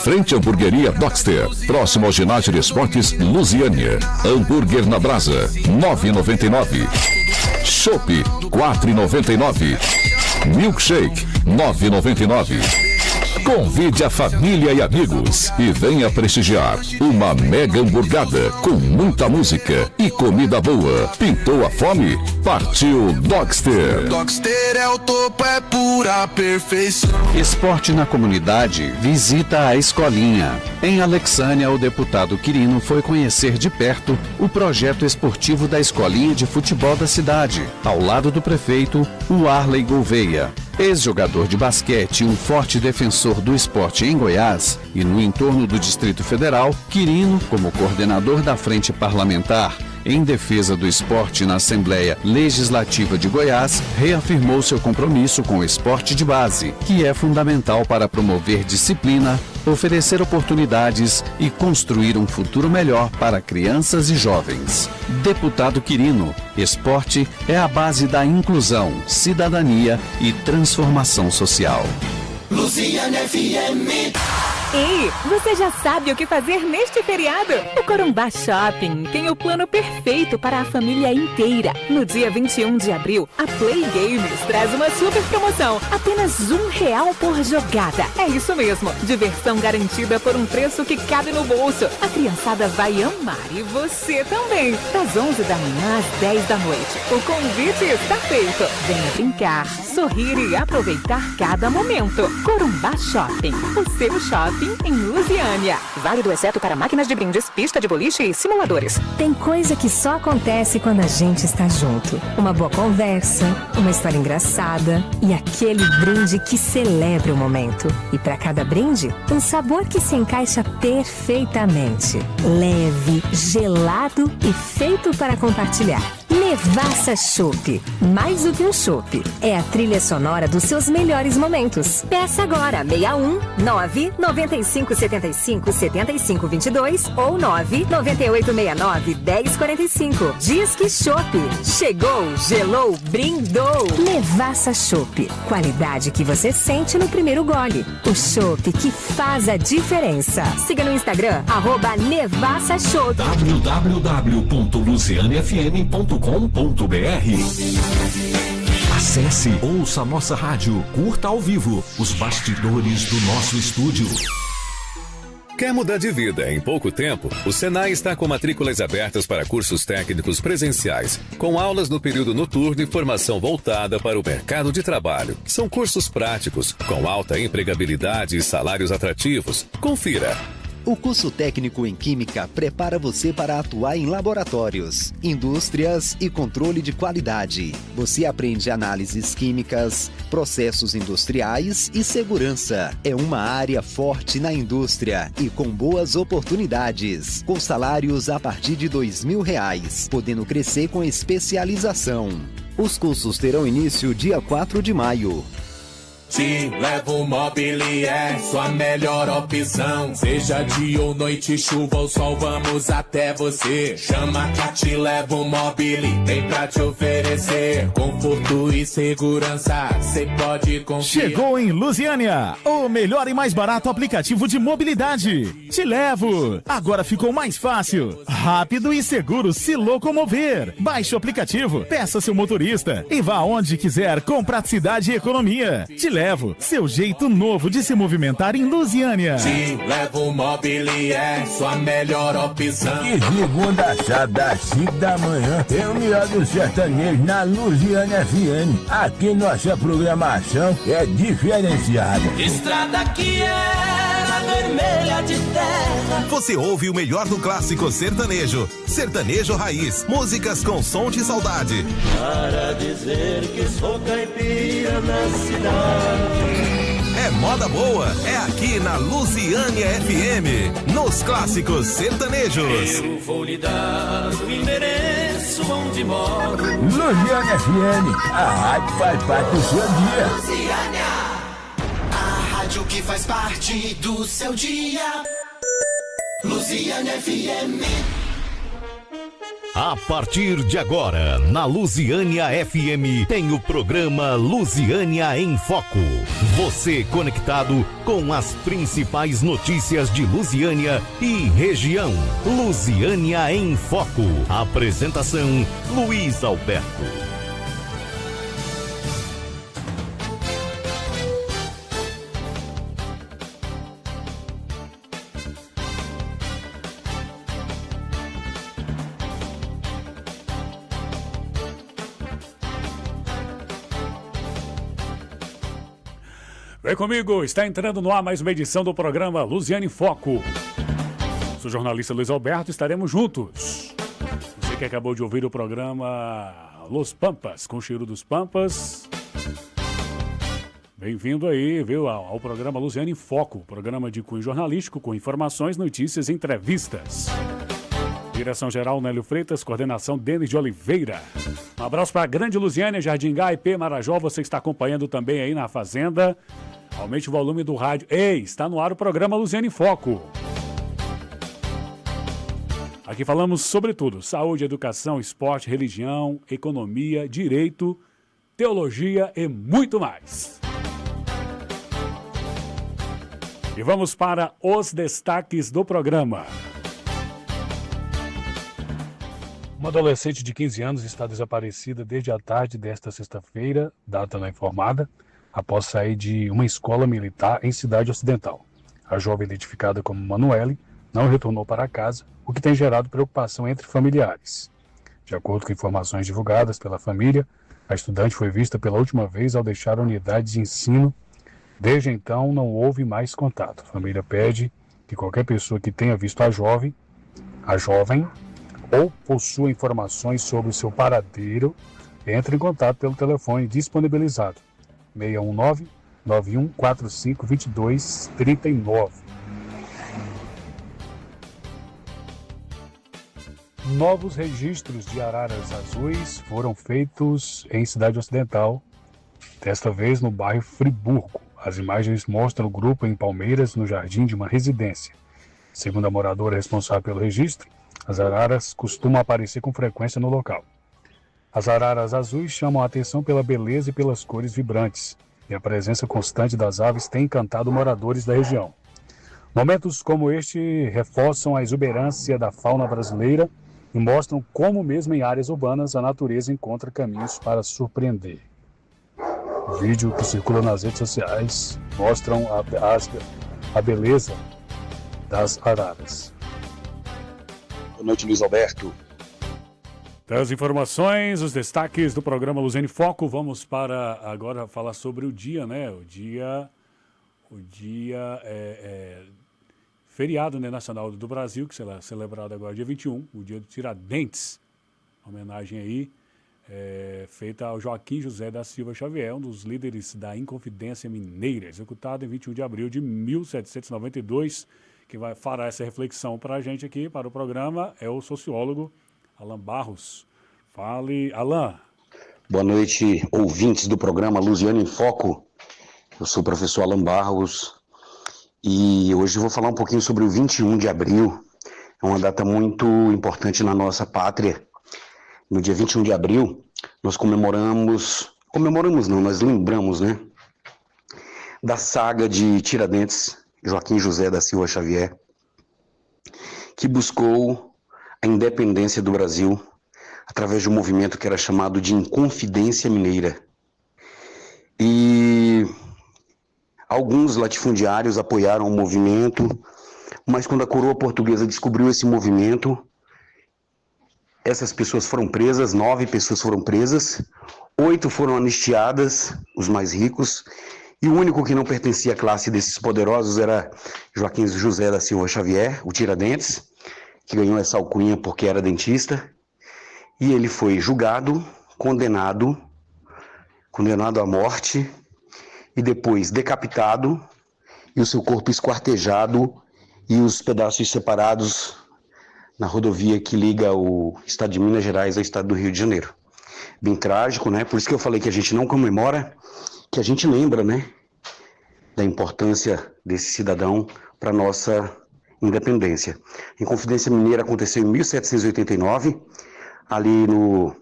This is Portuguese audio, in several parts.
frente à hamburgueria Dockster, próximo ao ginásio de esportes Lusiânia. Hambúrguer na brasa, R$ 9,99. Chopp, R$ 4,99. Milkshake, R$ 9,99. Convide a família e amigos e venha prestigiar uma mega hamburgada com muita música e comida boa. Pintou a fome? Partiu Dockster. Dockster é o topo, é pura perfeição. Esporte na comunidade, visita a escolinha. Em Alexânia, o deputado Quirino foi conhecer de perto o projeto esportivo da escolinha de futebol da cidade, ao lado do prefeito, o Arley Gouveia. Ex-jogador de basquete e um forte defensor do esporte em Goiás e no entorno do Distrito Federal, Quirino, como coordenador da Frente Parlamentar em defesa do esporte na Assembleia Legislativa de Goiás, reafirmou seu compromisso com o esporte de base, que é fundamental para promover disciplina, oferecer oportunidades e construir um futuro melhor para crianças e jovens. Deputado Quirino, esporte é a base da inclusão, cidadania e transformação social. Lusiânia FM. Ei, você já sabe o que fazer neste feriado? O Corumbá Shopping tem o plano perfeito para a família inteira. No dia 21 de abril, a Play Games traz uma super promoção. Apenas R$1 por jogada. É isso mesmo, diversão garantida por um preço que cabe no bolso. A criançada vai amar e você também. Das 11 da manhã às 10 da noite. O convite está feito. Venha brincar, sorrir e aproveitar cada momento. Corumbá Shopping, o seu shopping em Lusiânia. Válido exceto para máquinas de brindes, pista de boliche e simuladores. Tem coisa que só acontece quando a gente está junto. Uma boa conversa, uma história engraçada e aquele brinde que celebra o momento. E para cada brinde, um sabor que se encaixa perfeitamente. Leve, gelado e feito para compartilhar. Nevassa Chopp. Mais do que um chopp. É a trilha sonora dos seus melhores momentos. Peça agora 61 995 75 75 22 ou 998 69 10 45. Disque Chopp. Chegou, gelou, brindou. Nevassa Chopp. Qualidade que você sente no primeiro gole. O chopp que faz a diferença. Siga no Instagram, @NevassaChopp. www.lucianefm.com.br. Acesse, ouça a nossa rádio, curta ao vivo os bastidores do nosso estúdio. Quer mudar de vida em pouco tempo? O Senai está com matrículas abertas para cursos técnicos presenciais, com aulas no período noturno e formação voltada para o mercado de trabalho. São cursos práticos, com alta empregabilidade e salários atrativos. Confira! O curso técnico em Química prepara você para atuar em laboratórios, indústrias e controle de qualidade. Você aprende análises químicas, processos industriais e segurança. É uma área forte na indústria e com boas oportunidades, com salários a partir de R$2.000, podendo crescer com especialização. Os cursos terão início dia 4 de maio. Te Levo Mobile é sua melhor opção. Seja dia ou noite, chuva ou sol, vamos até você. Chama que a Te Levo Mobile tem pra te oferecer conforto e segurança, cê pode confiar. Chegou em Lusiânia o melhor e mais barato aplicativo de mobilidade. Te Levo. Agora ficou mais fácil, rápido e seguro se locomover. Baixe o aplicativo, peça seu motorista e vá onde quiser com praticidade e economia. Te Levo, seu jeito novo de se movimentar em Lusiânia. Te Levo Mobile é sua melhor opção. E segunda a sábado às 5 da manhã tem o melhor do sertanejo na Lusiânia FM. Aqui nossa programação é diferenciada. Estrada que era vermelha de terra. Você ouve o melhor do clássico sertanejo. Sertanejo Raiz. Músicas com som de saudade. Para dizer que sou caipira na cidade. É moda boa, é aqui na Lusiânia FM, nos clássicos sertanejos. Eu vou lhe dar o endereço onde moro. Lusiânia FM, a rádio faz parte do seu dia. Lusiânia, a rádio que faz parte do seu dia. Lusiânia FM. A partir de agora, na Lusiânia FM, tem o programa Lusiânia em Foco. Você conectado com as principais notícias de Lusiânia e região. Lusiânia em Foco. Apresentação, Luiz Alberto. Vem comigo, está entrando no ar mais uma edição do programa Lusiânia em Foco. Sou o jornalista Luiz Alberto, estaremos juntos. Você que acabou de ouvir o programa Los Pampas, com o Cheiro dos Pampas. Bem-vindo aí, viu, ao programa Lusiânia em Foco, programa de cunho jornalístico com informações, notícias e entrevistas. Direção-geral Nélio Freitas, coordenação Denis de Oliveira. Um abraço para a Grande Lusiânia, Jardim Gá, IP, Marajó, você que está acompanhando também aí na Fazenda. Aumente o volume do rádio. Ei, está no ar o programa Lusiânia em Foco. Aqui falamos sobre tudo: saúde, educação, esporte, religião, economia, direito, teologia e muito mais. E vamos para os destaques do programa. Uma adolescente de 15 anos está desaparecida desde a tarde desta sexta-feira, data não informada, após sair de uma escola militar em Cidade Ocidental. A jovem, identificada como Manuele, não retornou para casa, o que tem gerado preocupação entre familiares. De acordo com informações divulgadas pela família, a estudante foi vista pela última vez ao deixar a unidade de ensino. Desde então, não houve mais contato. A família pede que qualquer pessoa que tenha visto a jovem, ou possua informações sobre o seu paradeiro, entre em contato pelo telefone disponibilizado 619-9145-2239. Novos registros de araras azuis foram feitos em Cidade Ocidental, desta vez no bairro Friburgo. As imagens mostram o grupo em Palmeiras, no jardim de uma residência. Segundo a moradora responsável pelo registro, as araras costumam aparecer com frequência no local. As araras azuis chamam a atenção pela beleza e pelas cores vibrantes, e a presença constante das aves tem encantado moradores da região. Momentos como este reforçam a exuberância da fauna brasileira e mostram como, mesmo em áreas urbanas, a natureza encontra caminhos para surpreender. O vídeo que circula nas redes sociais mostram a beleza das araras. Boa noite, Luiz Alberto. Das informações, os destaques do programa Lusiânia em Foco. Vamos para agora falar sobre o dia, né? O dia feriado, né, nacional do Brasil, que será celebrado agora dia 21, o dia do Tiradentes. Homenagem aí feita ao Joaquim José da Silva Xavier, um dos líderes da Inconfidência Mineira, executado em 21 de abril de 1792. Quem vai fará essa reflexão para a gente aqui, para o programa, é o sociólogo Alan Barros. Fale, Alan. Boa noite, ouvintes do programa Lusiânia em Foco. Eu sou o professor Alan Barros e hoje eu vou falar um pouquinho sobre o 21 de abril. É uma data muito importante na nossa pátria. No dia 21 de abril, nós nós lembramos, né, da saga de Tiradentes, Joaquim José da Silva Xavier, que buscou a independência do Brasil através de um movimento que era chamado de Inconfidência Mineira. E alguns latifundiários apoiaram o movimento, mas quando a coroa portuguesa descobriu esse movimento, essas pessoas foram presas, 9 pessoas foram presas, 8 foram anistiadas, os mais ricos, e o único que não pertencia à classe desses poderosos era Joaquim José da Silva Xavier, o Tiradentes, que ganhou essa alcunha porque era dentista, e ele foi julgado, condenado à morte, e depois decapitado, e o seu corpo esquartejado, e os pedaços separados na rodovia que liga o estado de Minas Gerais ao estado do Rio de Janeiro. Bem trágico, né? Por isso que eu falei que a gente não comemora, que a gente lembra, né, da importância desse cidadão para nossa independência. A Inconfidência Mineira aconteceu em 1789, ali no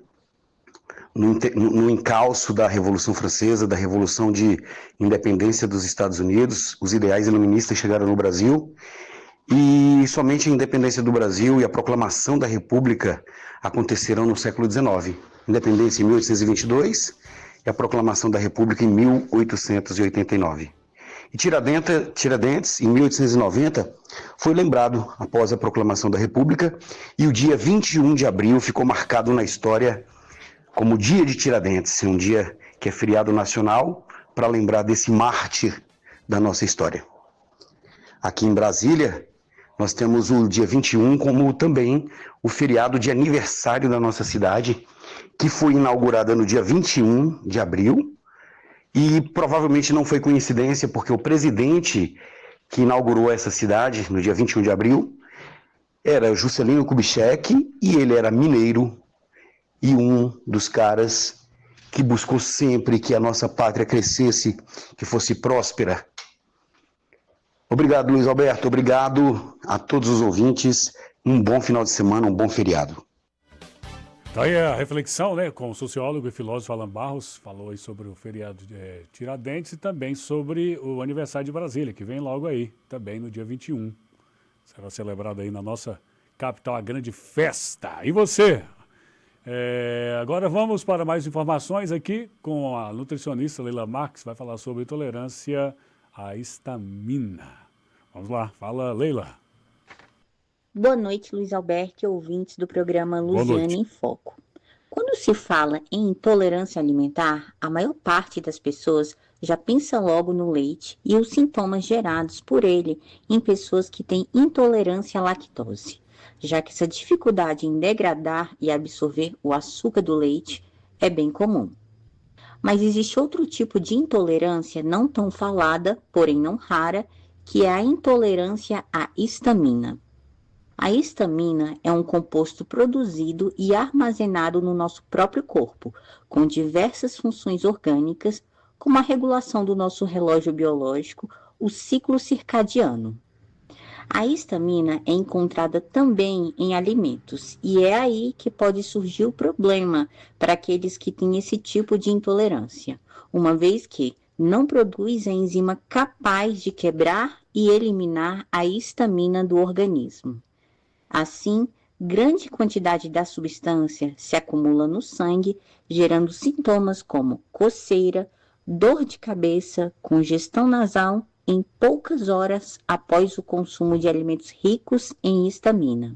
encalço da Revolução Francesa, da Revolução de Independência dos Estados Unidos. Os ideais iluministas chegaram no Brasil e somente a independência do Brasil e a proclamação da República acontecerão no século XIX. Independência em 1822 e a proclamação da República em 1889. E Tiradentes, em 1890, foi lembrado após a proclamação da República, e o dia 21 de abril ficou marcado na história como Dia de Tiradentes, um dia que é feriado nacional para lembrar desse mártir da nossa história. Aqui em Brasília, nós temos o dia 21 como também o feriado de aniversário da nossa cidade, que foi inaugurada no dia 21 de abril, e provavelmente não foi coincidência, porque o presidente que inaugurou essa cidade no dia 21 de abril era Juscelino Kubitschek, e ele era mineiro e um dos caras que buscou sempre que a nossa pátria crescesse, que fosse próspera. Obrigado, Luiz Alberto. Obrigado a todos os ouvintes. Um bom final de semana, um bom feriado. Tá aí a reflexão, né, com o sociólogo e filósofo Alan Barros, falou aí sobre o feriado de Tiradentes e também sobre o aniversário de Brasília, que vem logo aí, também no dia 21. Será celebrado aí na nossa capital, a grande festa. E você? Agora vamos para mais informações aqui com a nutricionista Leila Marques, vai falar sobre intolerância à histamina. Vamos lá, fala, Leila. Boa noite, Luiz Alberto e ouvintes do programa Luziane em Foco. Quando se fala em intolerância alimentar, a maior parte das pessoas já pensa logo no leite e os sintomas gerados por ele em pessoas que têm intolerância à lactose, já que essa dificuldade em degradar e absorver o açúcar do leite é bem comum. Mas existe outro tipo de intolerância não tão falada, porém não rara, que é a intolerância à histamina. A histamina é um composto produzido e armazenado no nosso próprio corpo, com diversas funções orgânicas, como a regulação do nosso relógio biológico, o ciclo circadiano. A histamina é encontrada também em alimentos, e é aí que pode surgir o problema para aqueles que têm esse tipo de intolerância, uma vez que não produz a enzima capaz de quebrar e eliminar a histamina do organismo. Assim, grande quantidade da substância se acumula no sangue, gerando sintomas como coceira, dor de cabeça, congestão nasal em poucas horas após o consumo de alimentos ricos em histamina.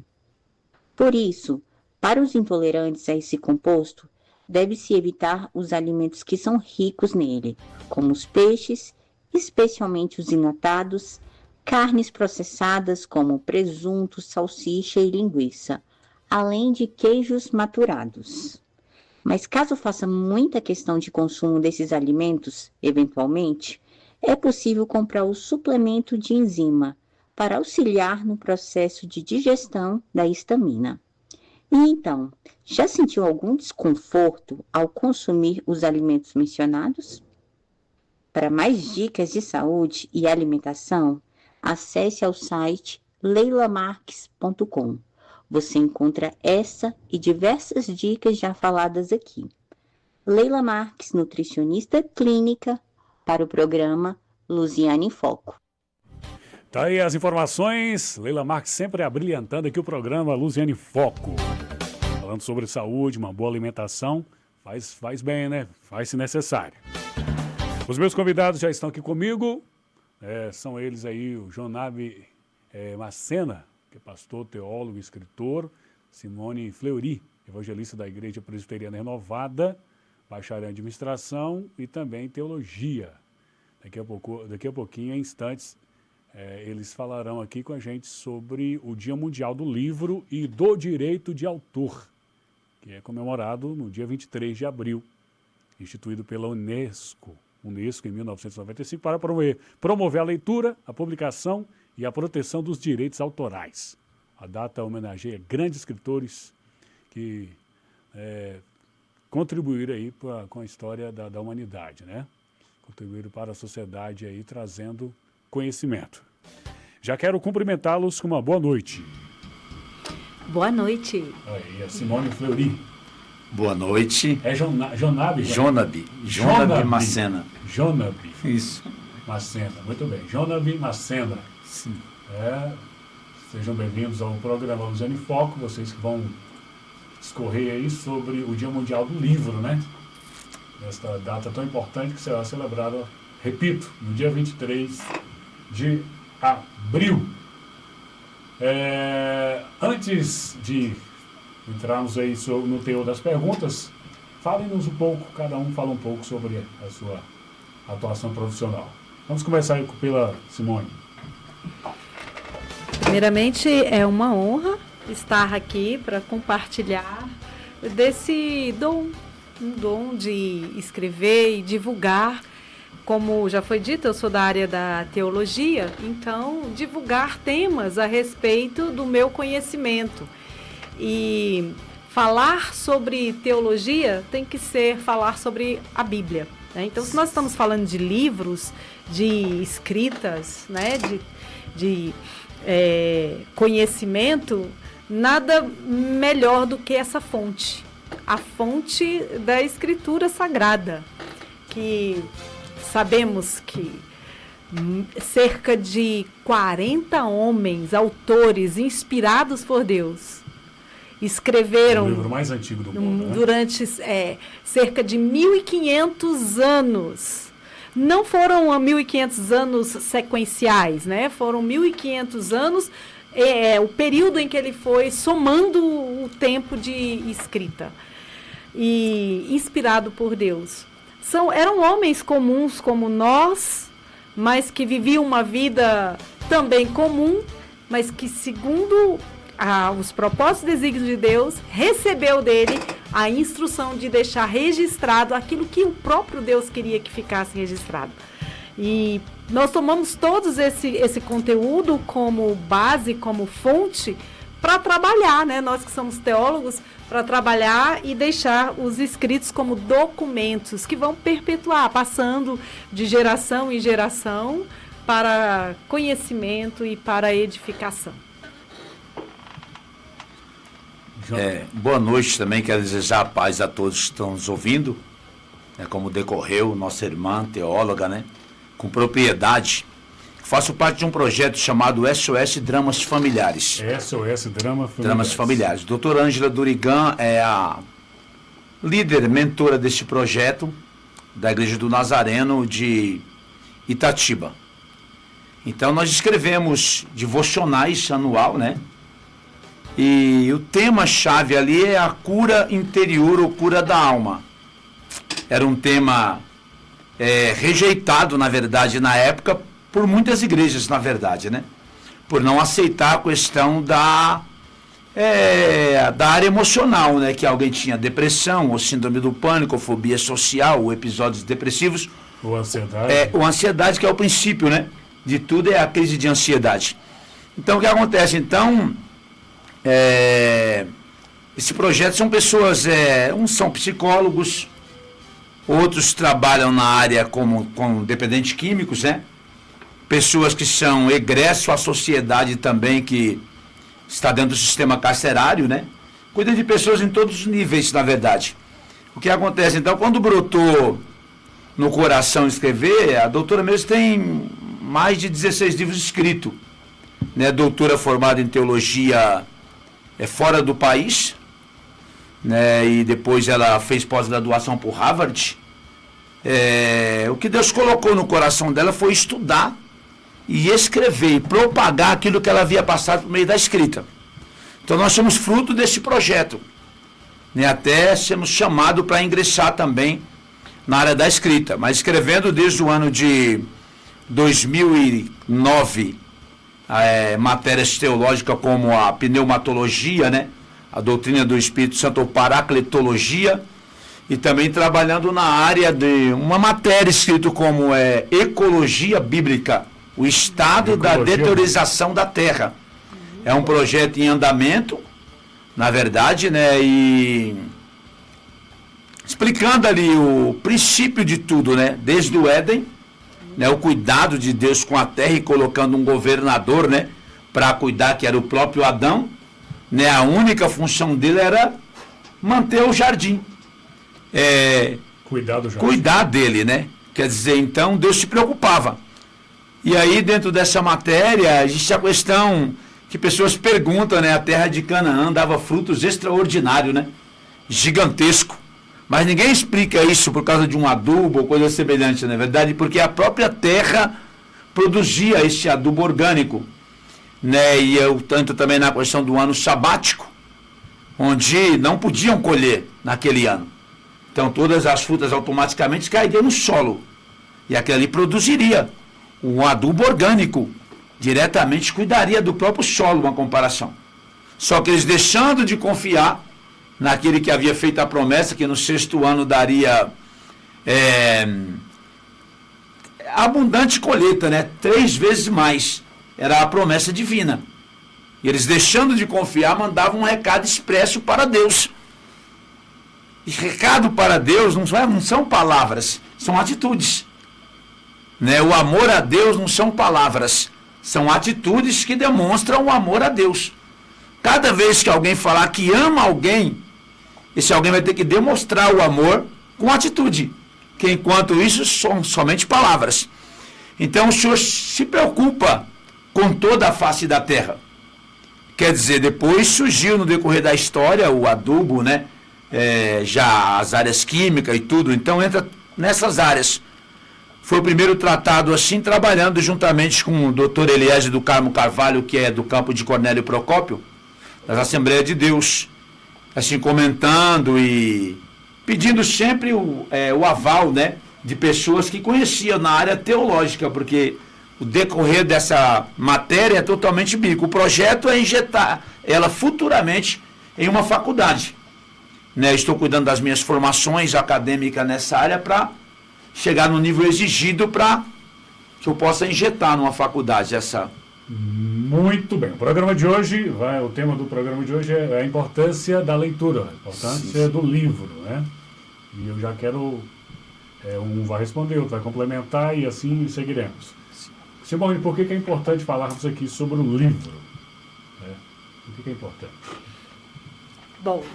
Por isso, para os intolerantes a esse composto, deve-se evitar os alimentos que são ricos nele, como os peixes, especialmente os enlatados, carnes processadas como presunto, salsicha e linguiça, além de queijos maturados. Mas caso faça muita questão de consumo desses alimentos, eventualmente, é possível comprar o suplemento de enzima para auxiliar no processo de digestão da histamina. E então, já sentiu algum desconforto ao consumir os alimentos mencionados? Para mais dicas de saúde e alimentação, acesse ao site leilamarques.com. Você encontra essa e diversas dicas já faladas aqui. Leila Marques, nutricionista clínica, para o programa Luziane em Foco. Tá aí as informações. Leila Marques sempre abrilhantando aqui o programa Luziane em Foco. Falando sobre saúde, uma boa alimentação. Faz bem, né? Faz se necessário. Os meus convidados já estão aqui comigo. São eles aí, o Jonabe Macena, que é pastor, teólogo, escritor, Simone Fleury, evangelista da Igreja Presbiteriana Renovada, bacharel em administração e também teologia. Daqui a pouquinho, em instantes, eles falarão aqui com a gente sobre o Dia Mundial do Livro e do Direito de Autor, que é comemorado no dia 23 de abril, instituído pela Unesco em 1995, para promover a leitura, a publicação e a proteção dos direitos autorais. A data homenageia grandes escritores que contribuíram aí com a história da humanidade, né? Contribuíram para a sociedade aí, trazendo conhecimento. Já quero cumprimentá-los com uma boa noite. Boa noite. Aí, a Simone Fleury. Boa noite. É Jonabe? Jonabe Macena. Jonabe. Isso. Macena, muito bem. Jonabe Macena. Sim. Sejam bem-vindos ao programa Luziane em Foco, vocês que vão discorrer aí sobre o Dia Mundial do Livro, né? Nesta data tão importante que será celebrada, repito, no dia 23 de abril. Antes de entrarmos aí no teor das perguntas, falem-nos um pouco, cada um fala um pouco sobre a sua atuação profissional. Vamos começar aí pela Simone. Primeiramente, é uma honra estar aqui para compartilhar desse um dom de escrever e divulgar. Como já foi dito, eu sou da área da teologia, então divulgar temas a respeito do meu conhecimento. E falar sobre teologia tem que ser falar sobre a Bíblia, né? Então, se nós estamos falando de livros, de escritas, né, de conhecimento, nada melhor do que essa fonte, a fonte da Escritura Sagrada, que sabemos que cerca de 40 homens, autores inspirados por Deus, escreveram o livro mais antigo do mundo, né? Durante cerca de 1.500 anos. Não foram 1.500 anos sequenciais, né? Foram 1.500 anos, o período em que ele foi somando o tempo de escrita. E inspirado por Deus. Eram homens comuns como nós, mas que viviam uma vida também comum, mas que, segundo os propósitos e desígnios de Deus, recebeu dele a instrução de deixar registrado aquilo que o próprio Deus queria que ficasse registrado. E nós tomamos todos esse conteúdo como base, como fonte, para trabalhar, né? Nós que somos teólogos, para trabalhar e deixar os escritos como documentos que vão perpetuar, passando de geração em geração para conhecimento e para edificação. Boa noite também, quero desejar paz a todos que estão nos ouvindo, como decorreu nossa irmã teóloga, né, com propriedade. Faço parte de um projeto chamado SOS Dramas Familiares. SOS Dramas Familiares. Doutora Ângela Durigan é a líder, mentora deste projeto da Igreja do Nazareno de Itatiba. Então nós escrevemos devocionais anual, né? E o tema-chave ali é a cura interior ou cura da alma. Era um tema rejeitado, na verdade, na época, por muitas igrejas, na verdade, né? Por não aceitar a questão da área emocional, né? Que alguém tinha depressão, ou síndrome do pânico, ou fobia social, ou episódios depressivos. Ou ansiedade. Ou ansiedade, que é o princípio, né? De tudo é a crise de ansiedade. Então, o que acontece? Então, esse projeto são pessoas, uns são psicólogos, outros trabalham na área com dependentes químicos, né? Pessoas que são egresso à sociedade também, que está dentro do sistema carcerário, né? Cuida de pessoas em todos os níveis, na verdade. O que acontece, então, quando brotou no coração escrever, a doutora mesmo tem mais de 16 livros escritos, né? Doutora formada em teologia fora do país, né? E depois ela fez pós-graduação por Harvard. O que Deus colocou no coração dela foi estudar e escrever e propagar aquilo que ela havia passado por meio da escrita. Então nós somos fruto desse projeto, né? Até sermos chamados para ingressar também na área da escrita, mas escrevendo desde o ano de 2009 matérias teológicas como a pneumatologia, né? A doutrina do Espírito Santo, ou paracletologia, e também trabalhando na área de uma matéria escrita como ecologia bíblica, o estado da deterioração da terra. É um projeto em andamento, na verdade, né? E explicando ali o princípio de tudo, né? Desde o Éden né, o cuidado de Deus com a terra e colocando um governador, né, para cuidar, que era o próprio Adão, né, a única função dele era manter o jardim. Cuidar do jardim. Cuidar dele, né? Quer dizer, então Deus se preocupava. E aí, dentro dessa matéria, existe a questão que pessoas perguntam, né? A terra de Canaã dava frutos extraordinários, né? Gigantesco. Mas ninguém explica isso por causa de um adubo ou coisa semelhante, na verdade, porque a própria terra produzia esse adubo orgânico, né? E eu tanto também na questão do ano sabático, onde não podiam colher naquele ano. Então todas as frutas automaticamente cairiam no solo. E aquilo ali produziria um adubo orgânico, diretamente cuidaria do próprio solo, uma comparação. Só que eles, deixando de confiar naquele que havia feito a promessa, que no 6º ano daria abundante colheita, né? 3 vezes mais. Era a promessa divina. E eles, deixando de confiar, mandavam um recado expresso para Deus. E recado para Deus não são palavras, são atitudes. Né? O amor a Deus não são palavras, são atitudes que demonstram o amor a Deus. Cada vez que alguém falar que ama alguém, esse alguém vai ter que demonstrar o amor com atitude, que enquanto isso são somente palavras. Então o Senhor se preocupa com toda a face da terra. Quer dizer, depois surgiu no decorrer da história o adubo, né? Já as áreas químicas e tudo, então entra nessas áreas. Foi o primeiro tratado assim, trabalhando juntamente com o Dr. Eliésio do Carmo Carvalho, que é do campo de Cornélio Procópio, das Assembleias de Deus, assim, comentando e pedindo sempre o aval, né, de pessoas que conheciam na área teológica, porque o decorrer dessa matéria é totalmente bíblico. O projeto é injetar ela futuramente em uma faculdade. Né, estou cuidando das minhas formações acadêmicas nessa área para chegar no nível exigido para que eu possa injetar numa faculdade essa. Muito bem. O programa de hoje, o tema do programa de hoje é a importância da leitura, a importância do livro, né? E eu já quero, um vai responder, outro vai complementar e assim seguiremos. Simone, por que é importante falarmos aqui sobre o livro? Né? Por que é importante? Bom,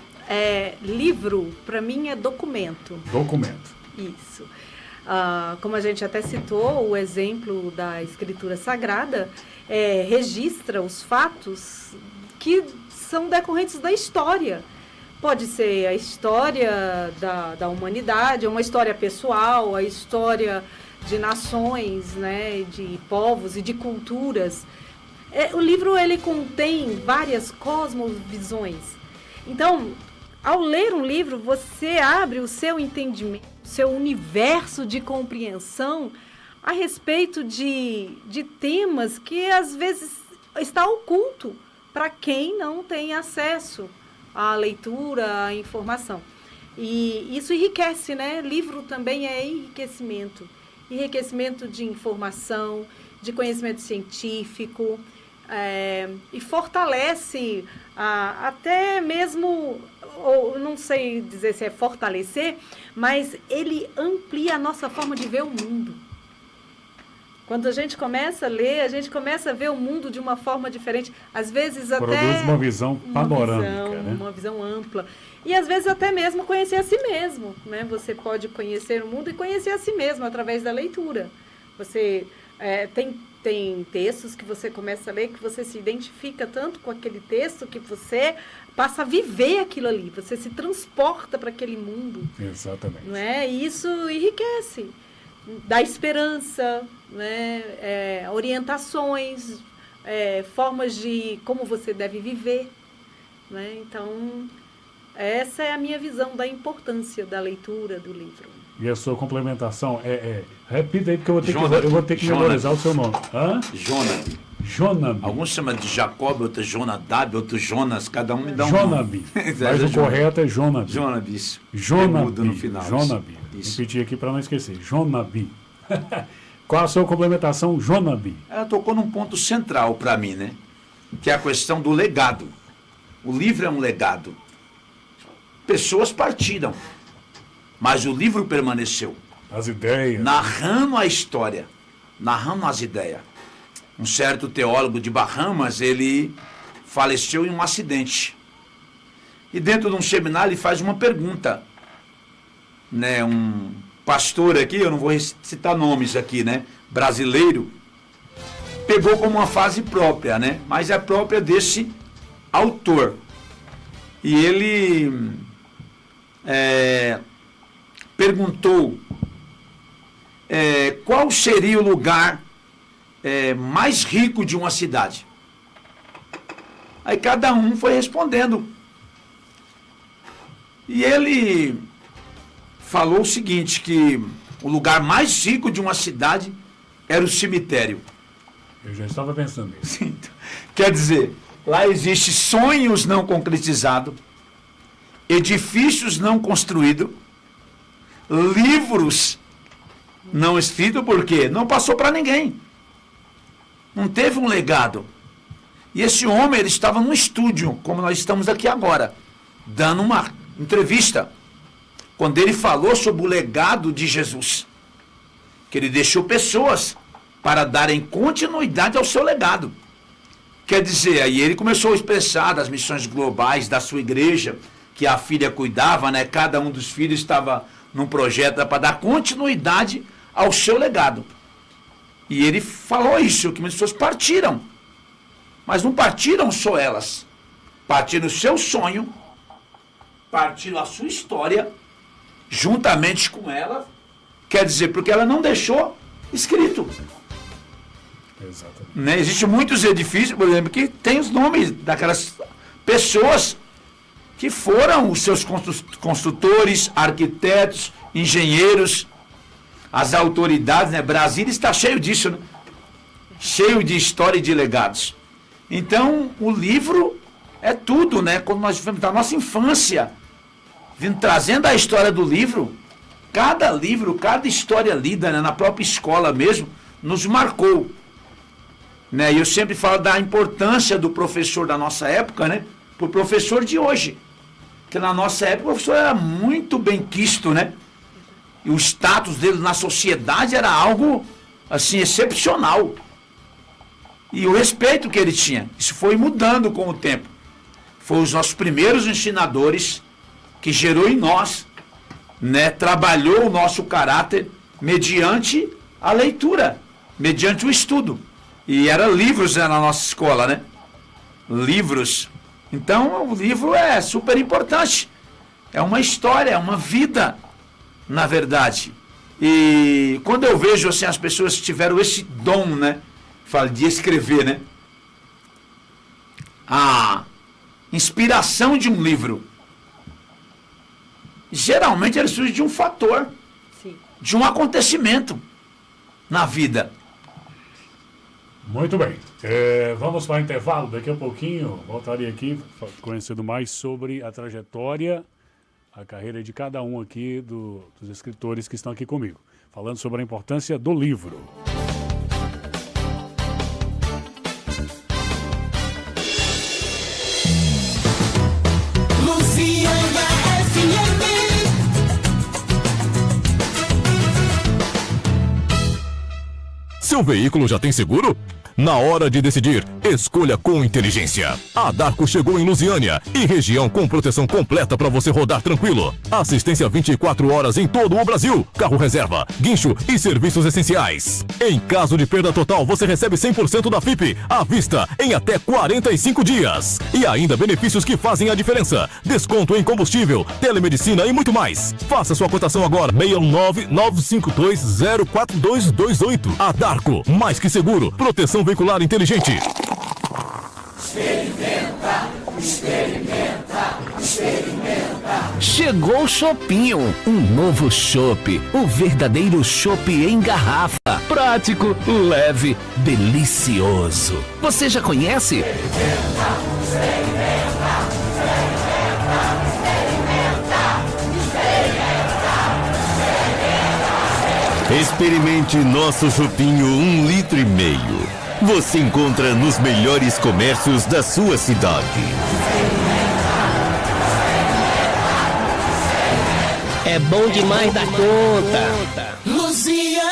livro, para mim, é documento. Documento. Isso. Como a gente até citou, o exemplo da Escritura Sagrada registra os fatos que são decorrentes da história. Pode ser a história da humanidade, uma história pessoal, a história de nações, né, de povos e de culturas. O livro, ele contém várias cosmovisões. Então, ao ler um livro, você abre o seu entendimento, o seu universo de compreensão a respeito de temas que, às vezes, está oculto para quem não tem acesso à leitura, à informação. E isso enriquece, né? Livro também é enriquecimento. Enriquecimento de informação, de conhecimento científico, e fortalece até mesmo, ou não sei dizer se é fortalecer, mas ele amplia a nossa forma de ver o mundo. Quando a gente começa a ler, a gente começa a ver o mundo de uma forma diferente. Às vezes até... Produz uma visão panorâmica, né? Uma visão ampla. E às vezes até mesmo conhecer a si mesmo, né? Você pode conhecer o mundo e conhecer a si mesmo através da leitura. Você tem textos que você começa a ler, que você se identifica tanto com aquele texto que você passa a viver aquilo ali. Você se transporta para aquele mundo. Exatamente. Não é? E isso enriquece. Dá esperança, né? Orientações, formas de como você deve viver. Né? Então, essa é a minha visão da importância da leitura do livro. E a sua complementação repita aí, porque eu vou ter que memorizar o seu nome. Hã? Jonabi. Alguns chamam de Jacob, outros Jonadab, outros Jonas, cada um me dá um Jonabi. Mas o correto é Jonabi. Jonabi, isso. Jonabi. No final. Jonabi. Repetir aqui para não esquecer. Jonabi. Qual a sua complementação, Jonabi? Ela tocou num ponto central para mim, né? Que é a questão do legado. O livro é um legado. Pessoas partiram, mas o livro permaneceu. As ideias. Narrando a história. narrando as ideias. Um certo teólogo de Bahamas, ele faleceu em um acidente. E dentro de um seminário ele faz uma pergunta. Né, um pastor aqui, eu não vou citar nomes aqui, né, brasileiro, pegou como uma frase própria, né, mas é própria desse autor. E ele perguntou qual seria o lugar mais rico de uma cidade. Aí cada um foi respondendo. E ele falou o seguinte, que o lugar mais rico de uma cidade era o cemitério. Eu já estava pensando nisso. Quer dizer, lá existem sonhos não concretizados, edifícios não construídos, livros não escritos, por quê? Não passou para ninguém. Não teve um legado. E esse homem, ele estava num estúdio, como nós estamos aqui agora, dando uma entrevista, quando ele falou sobre o legado de Jesus, que ele deixou pessoas para darem continuidade ao seu legado. Quer dizer, aí ele começou a expressar das missões globais da sua igreja, que a filha cuidava, né? Cada um dos filhos estava num projeto para dar continuidade ao seu legado. E ele falou isso, que muitas pessoas partiram. Mas não partiram só elas. Partiram o seu sonho, partiram a sua história, juntamente com ela, quer dizer, porque ela não deixou escrito. Exatamente. Né? Existem muitos edifícios, por exemplo, que tem os nomes daquelas pessoas que foram os seus construtores, arquitetos, engenheiros, as autoridades, né? Brasília está cheio disso, né? Cheio de história e de legados. Então, o livro é tudo, né? Quando nós vivemos da nossa infância, vindo trazendo a história do livro, cada história lida, né, na própria escola mesmo, nos marcou. Né? E eu sempre falo da importância do professor da nossa época, né, para o professor de hoje. Porque na nossa época o professor era muito bem quisto, né? E o status dele na sociedade era algo, assim, excepcional. E o respeito que ele tinha. Isso foi mudando com o tempo. Foi os nossos primeiros ensinadores que gerou em nós, né, trabalhou o nosso caráter mediante a leitura, mediante o estudo. E eram livros, né, na nossa escola, né? Livros. Então, o livro é super importante. É uma história, é uma vida, na verdade. E quando eu vejo, assim, as pessoas que tiveram esse dom, né, de escrever, né? A inspiração de um livro, geralmente ele surge de um fator, sim, de um acontecimento na vida. Muito bem. Vamos para o intervalo. Daqui a pouquinho voltarei aqui conhecendo mais sobre a trajetória, a carreira de cada um aqui dos escritores que estão aqui comigo, falando sobre a importância do livro. Seu veículo já tem seguro? Na hora de decidir, escolha com inteligência. A Darco chegou em Lusiânia e região com proteção completa para você rodar tranquilo. Assistência 24 horas em todo o Brasil. Carro reserva, guincho e serviços essenciais. Em caso de perda total, você recebe 100% da FIP à vista em até 45 dias. E ainda benefícios que fazem a diferença. Desconto em combustível, telemedicina e muito mais. Faça sua cotação agora. 619-952-04228. A Darco, mais que seguro. Proteção veicular inteligente. Experimenta, experimenta, experimenta. Chegou o Chopinho, um novo chopp, o verdadeiro chopp em garrafa. Prático, leve, delicioso. Você já conhece? Experimenta, experimenta, experimenta, experimenta, experimenta. Experimente nosso chopinho 1,5 litros. Você encontra nos melhores comércios da sua cidade. É bom demais da conta. Lusiânia.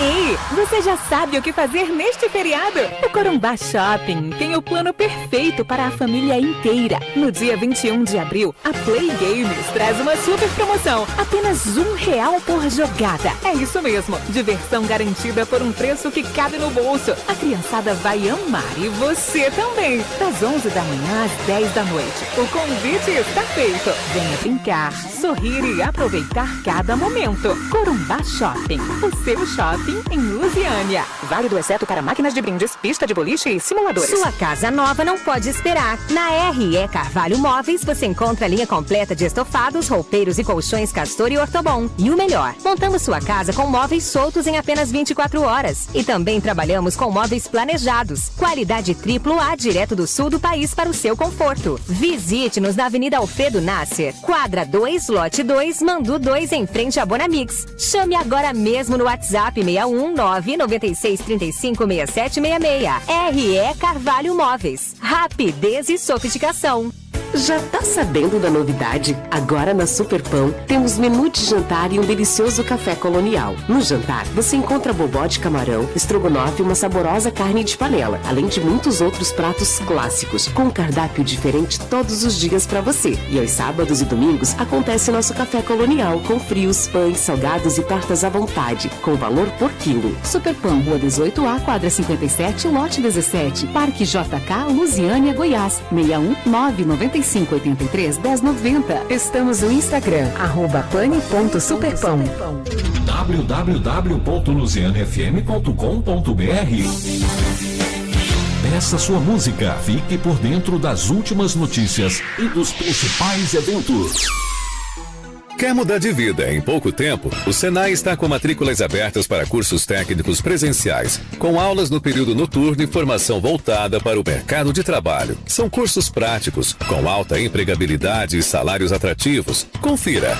Ei, você já sabe o que fazer neste feriado? O Corumbá Shopping tem o plano perfeito para a família inteira. No dia 21 de abril, a Play Games traz uma super promoção. Apenas R$1 por jogada. É isso mesmo, diversão garantida por um preço que cabe no bolso. A criançada vai amar e você também. Das 11 da manhã às 10 da noite. O convite está feito. Venha brincar, sorrir e aproveitar cada momento. Corumbá Shopping, o seu shopping em Lusiânia. Válido exceto para máquinas de brindes, pista de boliche e simuladores. Sua casa nova não pode esperar. Na RE Carvalho Móveis você encontra a linha completa de estofados, roupeiros e colchões Castor e Ortobon. E o melhor, montamos sua casa com móveis soltos em apenas 24 horas. E também trabalhamos com móveis planejados. Qualidade triplo A direto do sul do país para o seu conforto. Visite-nos na Avenida Alfredo Nasser, quadra 2, lote 2, Mandu 2, em frente a Bonamix. Chame agora mesmo no WhatsApp 619-9635-6766. RE Carvalho Móveis. Rapidez e sofisticação. Já tá sabendo da novidade? Agora na Superpão temos menu de jantar e um delicioso café colonial. No jantar você encontra bobó de camarão, estrogonofe e uma saborosa carne de panela, além de muitos outros pratos clássicos, com um cardápio diferente todos os dias para você. E aos sábados e domingos acontece nosso café colonial com frios, pães, salgados e tartas à vontade, com valor por quilo. Superpão, Rua 18A, quadra 57, lote 17, Parque JK, Lusiânia, Goiás, 61995831090. Estamos no Instagram, @pane.superpão. www.luzianafm.com.br. Peça sua música, fique por dentro das últimas notícias e dos principais eventos. Quer mudar de vida em pouco tempo? O Senai está com matrículas abertas para cursos técnicos presenciais, com aulas no período noturno e formação voltada para o mercado de trabalho. São cursos práticos, com alta empregabilidade e salários atrativos. Confira.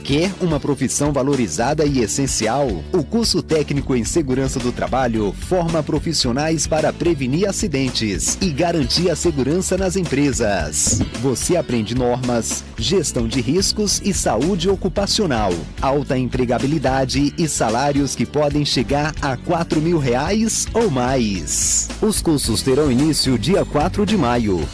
Quer uma profissão valorizada e essencial? O curso técnico em segurança do trabalho forma profissionais para prevenir acidentes e garantir a segurança nas empresas. Você aprende normas, gestão de riscos e saúde ocupacional, alta empregabilidade e salários que podem chegar a R$4.000 ou mais. Os cursos terão início dia 4 de maio.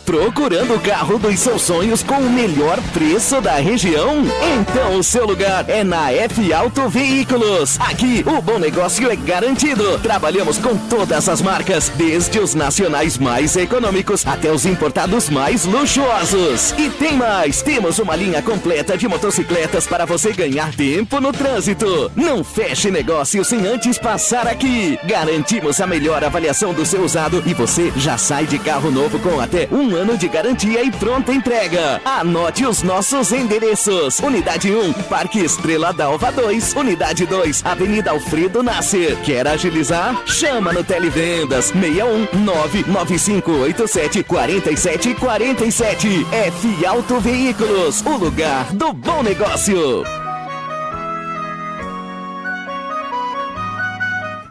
Procurando o carro dos seus sonhos com o melhor preço da região? Então o seu lugar é na F Auto Veículos. Aqui o bom negócio é garantido. Trabalhamos com todas as marcas, desde os nacionais mais econômicos até os importados mais luxuosos. E tem mais, temos uma linha completa de motocicletas para você ganhar tempo no trânsito. Não feche negócio sem antes passar aqui. Garantimos a melhor avaliação do seu usado e você já sai de carro novo com até 1 ano de garantia e pronta entrega. Anote os nossos endereços. Unidade 1, Parque Estrela Dalva 2. Unidade 2, Avenida Alfredo Nasser. Quer agilizar? Chama no Televendas 619-9587-4747. F Auto Veículos, o lugar do bom negócio.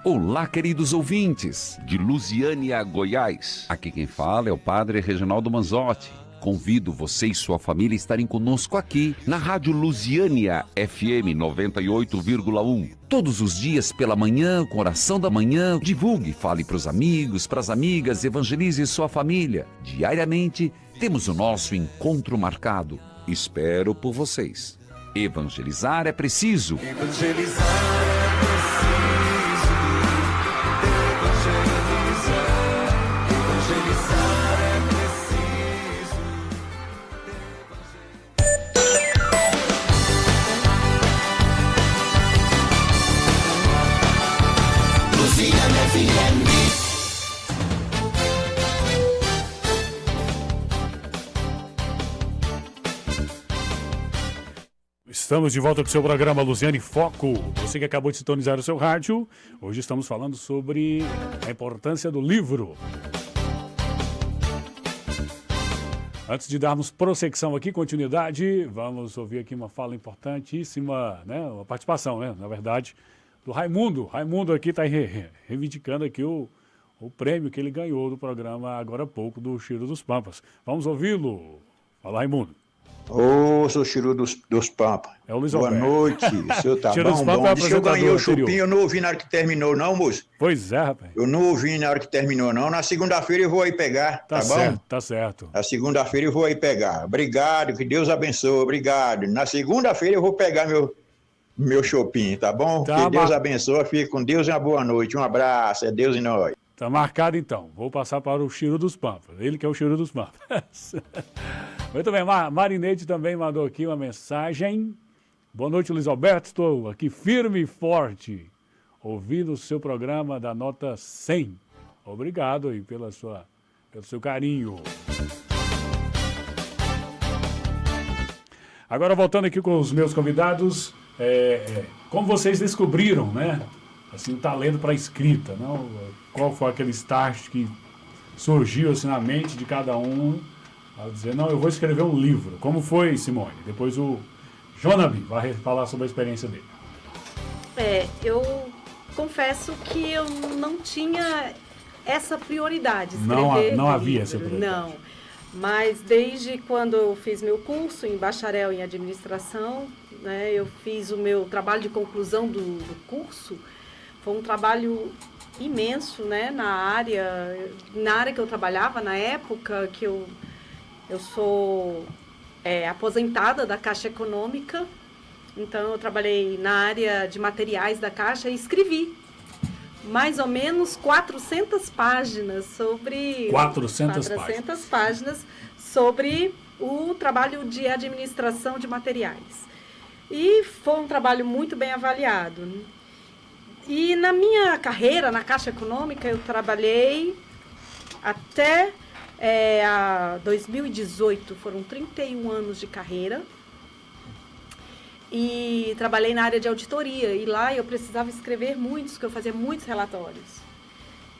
Olá, queridos ouvintes de Lusiânia, Goiás. Aqui quem fala é o Padre Reginaldo Manzotti. Convido você e sua família a estarem conosco aqui na Rádio Lusiânia FM 98,1. Todos os dias pela manhã, com oração da manhã, divulgue, fale para os amigos, para as amigas, evangelize sua família. Diariamente temos o nosso encontro marcado. Espero por vocês. Evangelizar é preciso. Evangelizar é preciso. Estamos de volta com o seu programa Lusiânia em Foco. Você que acabou de sintonizar o seu rádio, hoje estamos falando sobre a importância do livro. Antes de darmos prosseguição aqui, continuidade, vamos ouvir aqui uma fala importantíssima, né? Uma participação, né? Na verdade, do Raimundo. Raimundo aqui está reivindicando aqui o prêmio que ele ganhou do programa agora há pouco, do Cheiro dos Pampas. Vamos ouvi-lo. Fala, Raimundo. Ô, sou Chiru dos Pampas. É o Luiz Boa Alberto. noite, o senhor tá Chiru dos bom? Pampas é o Diz que eu ganhei o apresentador chupinho, eu não ouvi na hora que terminou não, moço. Pois é, rapaz. Eu não ouvi na hora que terminou não. Na segunda-feira eu vou aí pegar, tá bom? Certo, tá certo. Na segunda-feira eu vou aí pegar. Obrigado, que Deus abençoe, obrigado. Na segunda-feira eu vou pegar meu chopinho, tá bom? Tá, que Deus abençoe, fique com Deus e uma boa noite. Um abraço, é Deus e nós. Tá marcado então. Vou passar para o Chiru dos Pampas. Ele que é o Chiru dos Pampas. Muito bem, Marineide também mandou aqui uma mensagem. Boa noite, Luiz Alberto. Estou aqui firme e forte, ouvindo o seu programa da nota 100. Obrigado aí pelo seu carinho. Agora, voltando aqui com os meus convidados, como vocês descobriram, né? Assim, o talento para escrita, não? Qual foi aquele start que surgiu assim na mente de cada um a dizer, não, eu vou escrever um livro. Como foi, Simone? Depois o Jonabi vai falar sobre a experiência dele. Eu confesso que eu não tinha essa prioridade. Escrever não havia essa prioridade. Não, mas desde quando eu fiz meu curso em bacharel em administração, né, eu fiz o meu trabalho de conclusão do curso. Foi um trabalho imenso, né, na área que eu trabalhava, na época que eu sou aposentada da Caixa Econômica, então eu trabalhei na área de materiais da Caixa e escrevi mais ou menos 400 páginas sobre... 400 páginas sobre o trabalho de administração de materiais. E foi um trabalho muito bem avaliado, né? E na minha carreira, na Caixa Econômica, eu trabalhei até 2018, foram 31 anos de carreira. E trabalhei na área de auditoria, e lá eu precisava escrever muitos, porque eu fazia muitos relatórios.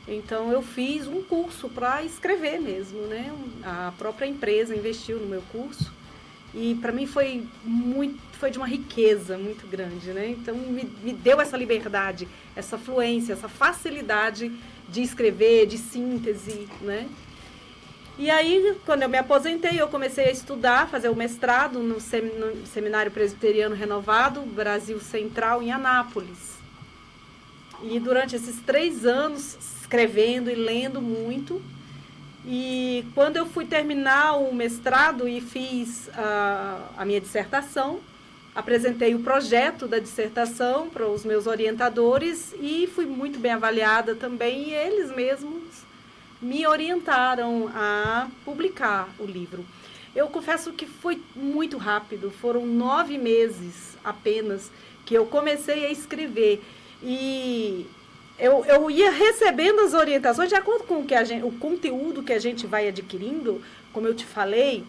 Então eu fiz um curso para escrever mesmo, né? A própria empresa investiu no meu curso. E para mim foi de uma riqueza muito grande, né? Então me deu essa liberdade, essa fluência, essa facilidade de escrever, de síntese, né? E aí, quando eu me aposentei, eu comecei a estudar, fazer o mestrado no Seminário Presbiteriano Renovado, Brasil Central, em Anápolis. E durante esses 3 anos, escrevendo e lendo muito. E quando eu fui terminar o mestrado e fiz a minha dissertação, apresentei o projeto da dissertação para os meus orientadores e fui muito bem avaliada também, e eles mesmos me orientaram a publicar o livro. Eu confesso que foi muito rápido, foram 9 meses apenas que eu comecei a escrever, e eu ia recebendo as orientações de acordo com o conteúdo que a gente vai adquirindo, como eu te falei.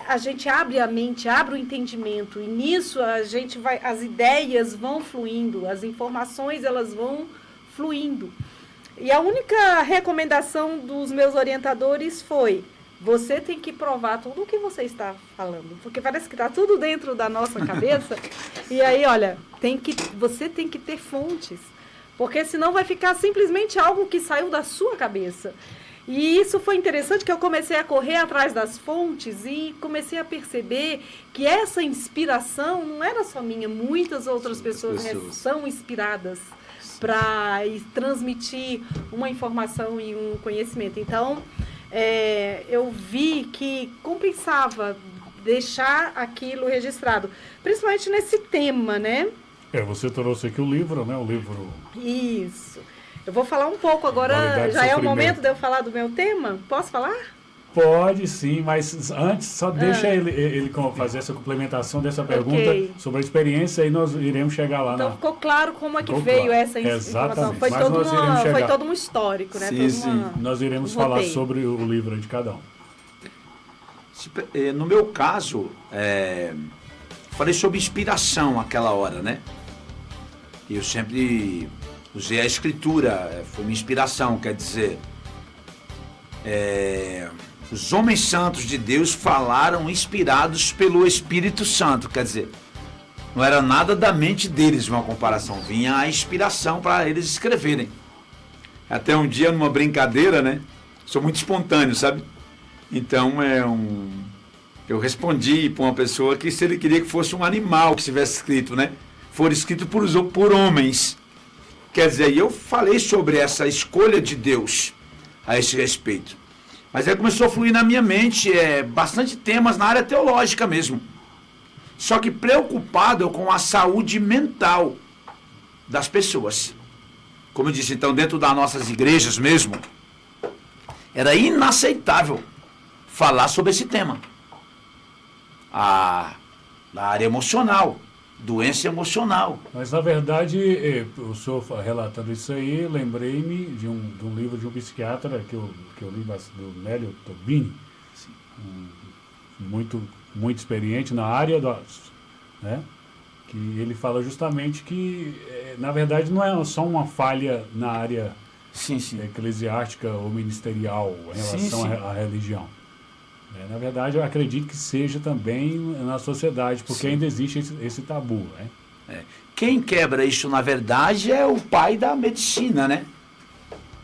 A gente abre a mente, abre o entendimento, e nisso as ideias vão fluindo, as informações elas vão fluindo. E a única recomendação dos meus orientadores foi: você tem que provar tudo o que você está falando, porque parece que está tudo dentro da nossa cabeça. E aí, olha, você tem que ter fontes, porque senão vai ficar simplesmente algo que saiu da sua cabeça. E isso foi interessante, que eu comecei a correr atrás das fontes e comecei a perceber que essa inspiração não era só minha, muitas outras pessoas são inspiradas para transmitir uma informação e um conhecimento. Então, eu vi que compensava deixar aquilo registrado, principalmente nesse tema, né? Você trouxe aqui o livro, né? O livro... Isso. Eu vou falar um pouco agora, já é o momento de eu falar do meu tema? Posso falar? Pode sim, mas antes só deixa ele fazer essa complementação dessa pergunta sobre a experiência, e nós iremos chegar lá. Então ficou claro como é que veio essa informação. Foi todo um histórico, né? Sim. Nós iremos falar sobre o livro de cada um. No meu caso, falei sobre inspiração aquela hora, né? Eu sempre usei a escritura, foi minha inspiração, quer dizer... Os homens santos de Deus falaram inspirados pelo Espírito Santo, quer dizer, não era nada da mente deles uma comparação, vinha a inspiração para eles escreverem. Até um dia, numa brincadeira, né? Sou muito espontâneo, sabe? Então, Eu respondi para uma pessoa que se ele queria que fosse um animal que estivesse escrito, né? For escrito por homens. Quer dizer, eu falei sobre essa escolha de Deus a esse respeito. Mas aí começou a fluir na minha mente bastante temas na área teológica mesmo. Só que preocupado com a saúde mental das pessoas. Como eu disse, então, dentro das nossas igrejas mesmo, era inaceitável falar sobre esse tema. Da área emocional, doença emocional. Mas, na verdade, o senhor relatando isso aí, lembrei-me de um livro de um psiquiatra que eu li, do Nélio Tobini, muito experiente na área, né? Que ele fala justamente que, na verdade, não é só uma falha na área eclesiástica ou ministerial em relação à religião. Na verdade, eu acredito que seja também na sociedade, porque ainda existe esse tabu. Né? Quem quebra isso, na verdade, é o pai da medicina, né?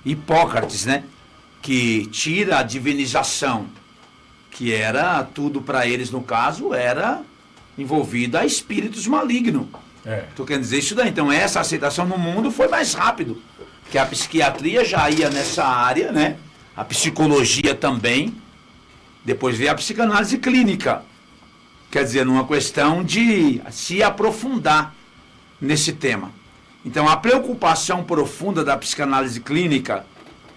Hipócrates, né? Que tira a divinização, que era tudo para eles, no caso, era envolvida a espíritos malignos. Tu quer dizer isso daí? Então, essa aceitação no mundo foi mais rápido, que a psiquiatria já ia nessa área, né? A psicologia também. Depois veio a psicanálise clínica. Quer dizer, numa questão de se aprofundar nesse tema. Então, a preocupação profunda da psicanálise clínica,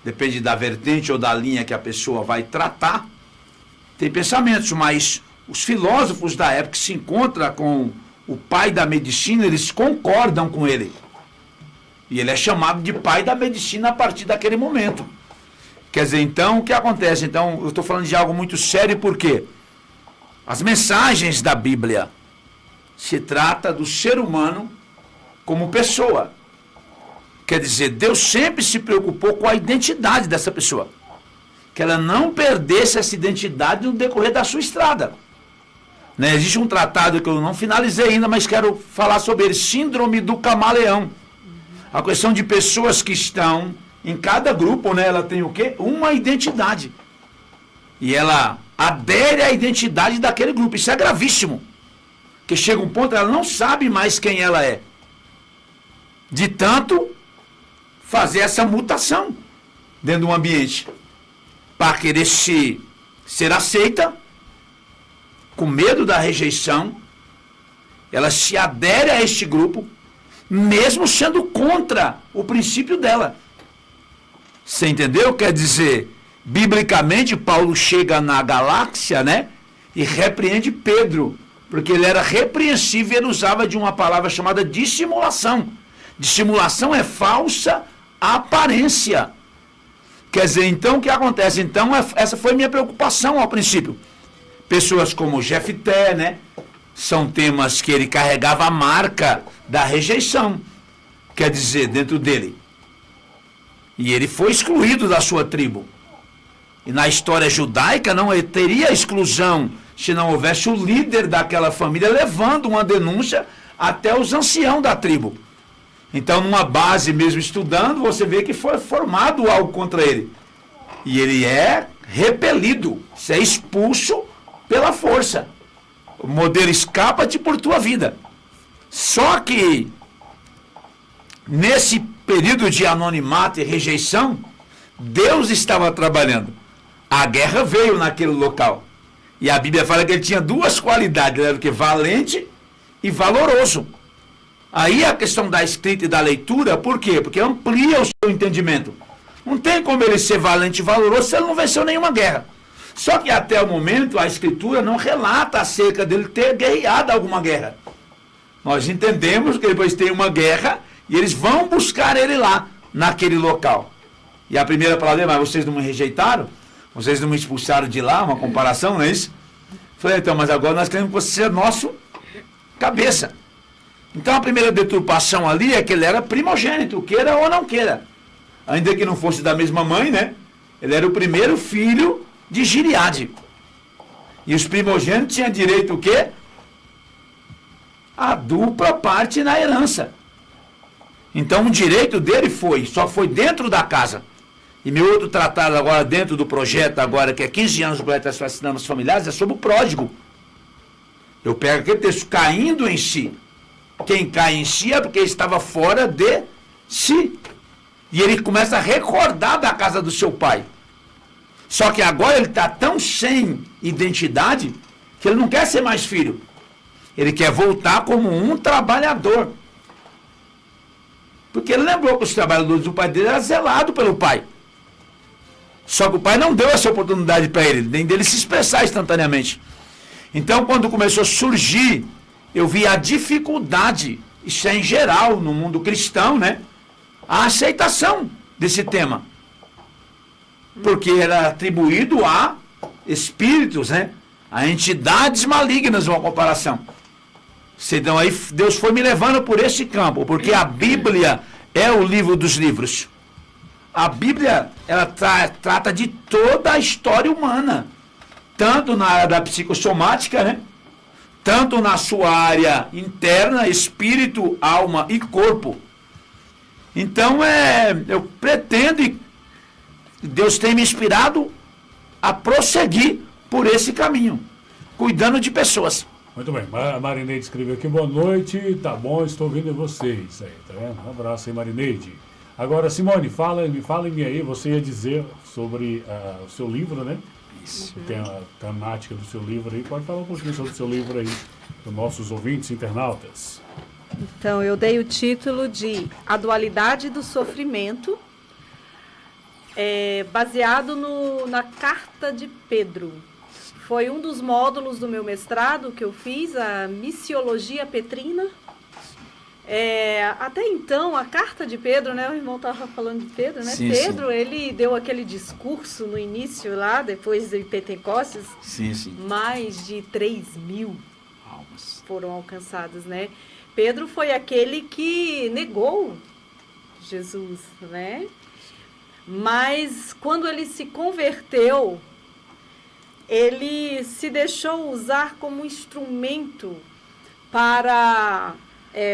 depende da vertente ou da linha que a pessoa vai tratar, tem pensamentos, mas os filósofos da época que se encontram com o pai da medicina, eles concordam com ele. E ele é chamado de pai da medicina a partir daquele momento. Quer dizer, então, o que acontece? Então, eu estou falando de algo muito sério, porque as mensagens da Bíblia se trata do ser humano como pessoa. Quer dizer, Deus sempre se preocupou com a identidade dessa pessoa. Que ela não perdesse essa identidade no decorrer da sua estrada. Né? Existe um tratado que eu não finalizei ainda, mas quero falar sobre ele, Síndrome do Camaleão. A questão de pessoas que estão em cada grupo, né, ela tem o quê? Uma identidade. E ela adere à identidade daquele grupo. Isso é gravíssimo. Porque chega um ponto, ela não sabe mais quem ela é. De tanto fazer essa mutação dentro do ambiente. Para querer ser aceita, com medo da rejeição, ela se adere a este grupo, mesmo sendo contra o princípio dela. Você entendeu? Quer dizer, biblicamente, Paulo chega na galáxia, né? E repreende Pedro, porque ele era repreensível e ele usava de uma palavra chamada dissimulação. Dissimulação é falsa aparência. Quer dizer, então, o que acontece? Então, essa foi minha preocupação ao princípio. Pessoas como Jefté, né? São temas que ele carregava a marca da rejeição. Quer dizer, dentro dele. E ele foi excluído da sua tribo. E na história judaica não teria exclusão se não houvesse o líder daquela família levando uma denúncia até os anciãos da tribo. Então, numa base mesmo estudando, você vê que foi formado algo contra ele. E ele é repelido, é expulso pela força. O modelo escapa-te por tua vida. Só que, nesse período de anonimato e rejeição, Deus estava trabalhando. A guerra veio naquele local. E a Bíblia fala que ele tinha duas qualidades, ele era o que? Valente e valoroso. Aí a questão da escrita e da leitura, por quê? Porque amplia o seu entendimento. Não tem como ele ser valente e valoroso se ele não venceu nenhuma guerra. Só que até o momento a escritura não relata acerca dele ter guerreado alguma guerra. Nós entendemos que depois tem uma guerra e eles vão buscar ele lá, naquele local. E a primeira palavra, mas vocês não me rejeitaram? Vocês não me expulsaram de lá? Uma comparação, não é isso? Falei, então, mas agora nós queremos que você seja nosso cabeça. Então a primeira deturpação ali é que ele era primogênito, queira ou não queira. Ainda que não fosse da mesma mãe, né? Ele era o primeiro filho de Gileade. E os primogênitos tinham direito o quê? A dupla parte na herança. Então o direito dele só foi dentro da casa. E meu outro tratado agora, dentro do projeto, agora, que é 15 anos do projeto das Fascinantes Familiares, é sobre o pródigo. Eu pego aquele texto, caindo em si. Quem cai em si é porque estava fora de si. E ele começa a recordar da casa do seu pai. Só que agora ele está tão sem identidade que ele não quer ser mais filho. Ele quer voltar como um trabalhador. Porque ele lembrou que os trabalhadores do pai dele eram zelados pelo pai. Só que o pai não deu essa oportunidade para ele, nem dele se expressar instantaneamente. Então, quando começou a surgir, eu vi a dificuldade, isso é em geral, no mundo cristão, né? A aceitação desse tema. Porque era atribuído a espíritos, né? A entidades malignas, uma comparação. Então aí Deus foi me levando por esse campo, porque a Bíblia é o livro dos livros. A Bíblia, ela trata de toda a história humana, tanto na área da psicossomática, né? Tanto na sua área interna, espírito, alma e corpo. Então eu pretendo, e Deus tem me inspirado a prosseguir por esse caminho, cuidando de pessoas. Muito bem, a Marineide escreveu aqui, boa noite, tá bom, estou ouvindo vocês aí, tá vendo? Um abraço aí, Marineide. Agora, Simone, fala-me aí, você ia dizer sobre o seu livro, né? Isso. Tem a temática do seu livro aí, pode falar um pouquinho sobre o seu livro aí, para os nossos ouvintes, internautas. Então, eu dei o título de A Dualidade do Sofrimento, baseado na Carta de Pedro. Foi um dos módulos do meu mestrado que eu fiz, a Missiologia Petrina. Até então, a Carta de Pedro, né? O irmão estava falando de Pedro, né? Sim, Pedro, sim. Ele deu aquele discurso no início lá, depois de Pentecostes. Sim, sim. Mais de 3.000 almas foram alcançadas, né? Pedro foi aquele que negou Jesus, né? Mas quando ele se converteu, ele se deixou usar como instrumento para,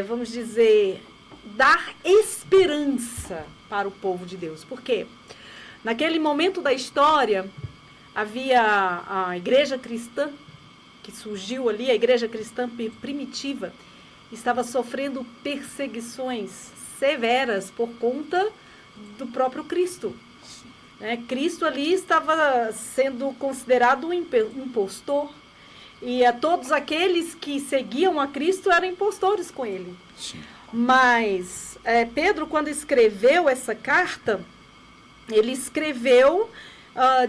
vamos dizer, dar esperança para o povo de Deus. Por quê? Naquele momento da história, havia a igreja cristã, que surgiu ali, a igreja cristã primitiva, estava sofrendo perseguições severas por conta do próprio Cristo. Cristo ali estava sendo considerado um impostor, e a todos aqueles que seguiam a Cristo eram impostores com ele. Sim. Mas Pedro, quando escreveu essa carta, ele escreveu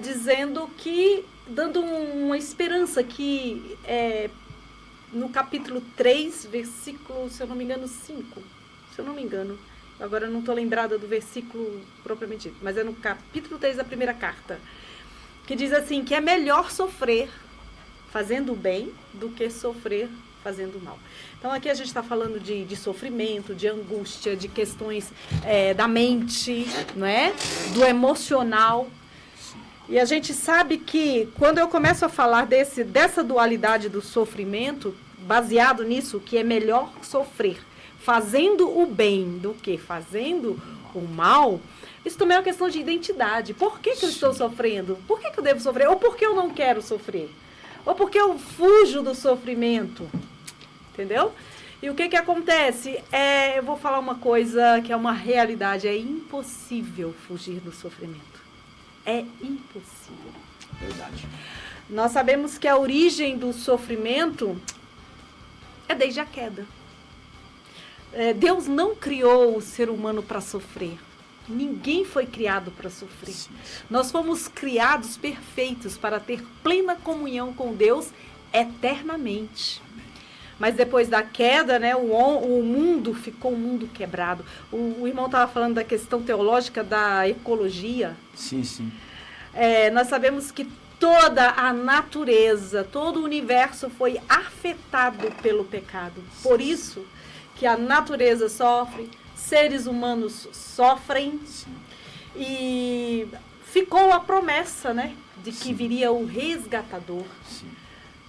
dizendo que, dando uma esperança que no capítulo 3, versículo, se eu não me engano, 5, se eu não me engano, agora eu não estou lembrada do versículo propriamente dito, mas é no capítulo 3 da primeira carta, que diz assim, que é melhor sofrer fazendo o bem do que sofrer fazendo o mal. Então aqui a gente está falando de sofrimento, de angústia, de questões da mente, não é? Do emocional. E a gente sabe que quando eu começo a falar dessa dualidade do sofrimento, baseado nisso, que é melhor sofrer fazendo o bem do que fazendo o mal, isso também é uma questão de identidade. Por que eu estou sofrendo? Por que eu devo sofrer? Ou por que eu não quero sofrer? Ou porque eu fujo do sofrimento? Entendeu? E o que acontece? Eu vou falar uma coisa que é uma realidade. É impossível fugir do sofrimento. É impossível. Verdade. Nós sabemos que a origem do sofrimento é desde a queda. Deus não criou o ser humano para sofrer. Ninguém foi criado para sofrer. Sim. Nós fomos criados perfeitos para ter plena comunhão com Deus eternamente. Mas depois da queda, né, o mundo ficou um mundo quebrado. O irmão estava falando da questão teológica da ecologia. Sim, sim. Nós sabemos que toda a natureza, todo o universo foi afetado pelo pecado. Por isso que a natureza sofre, seres humanos sofrem. Sim. E ficou a promessa, né, de que viria o resgatador. Sim.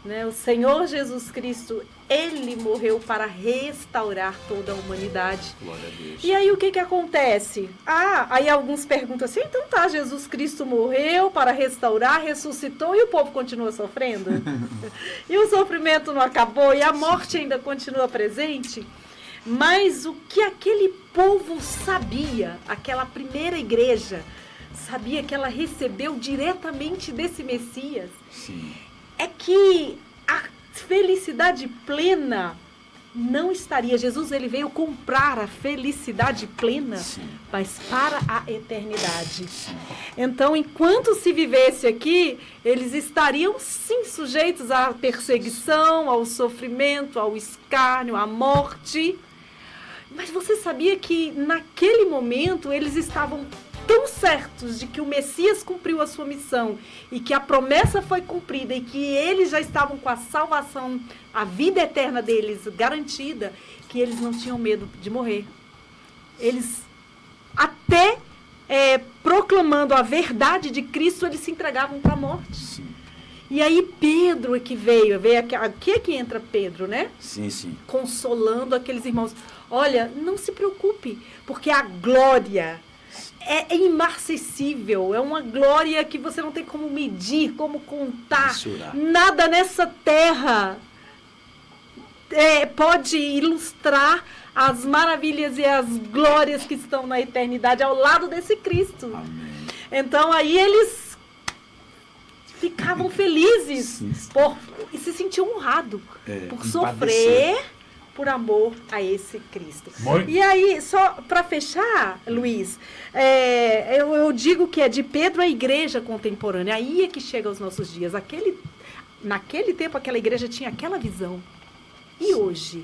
né? O Senhor Jesus Cristo, Ele morreu para restaurar toda a humanidade. Glória a Deus. E aí o que acontece? Aí alguns perguntam assim, então tá, Jesus Cristo morreu para restaurar, ressuscitou e o povo continua sofrendo? E o sofrimento não acabou e a morte ainda continua presente? Mas o que aquele povo sabia, aquela primeira igreja, sabia que ela recebeu diretamente desse Messias, Sim. é que a felicidade plena não estaria. Jesus, ele veio comprar a felicidade plena, mas para a eternidade. Então, enquanto se vivesse aqui, eles estariam sim sujeitos à perseguição, ao sofrimento, ao escárnio, à morte. Mas você sabia que naquele momento eles estavam tão certos de que o Messias cumpriu a sua missão e que a promessa foi cumprida e que eles já estavam com a salvação, a vida eterna deles garantida, que eles não tinham medo de morrer. Eles, até proclamando a verdade de Cristo, eles se entregavam para a morte. Sim. E aí Pedro é que veio aqui é que entra Pedro, né? Sim, sim. Consolando aqueles irmãos. Olha, não se preocupe, porque a glória é imarcessível, é uma glória que você não tem como medir, como contar. Mensurar. Nada nessa terra pode ilustrar as maravilhas e as glórias que estão na eternidade ao lado desse Cristo. Amém. Então aí eles ficavam felizes e se sentiam honrados por sofrer por amor a esse Cristo. E aí, só para fechar, Luiz, eu digo que é de Pedro a igreja contemporânea, aí é que chega aos nossos dias. Naquele tempo, aquela igreja tinha aquela visão. E hoje?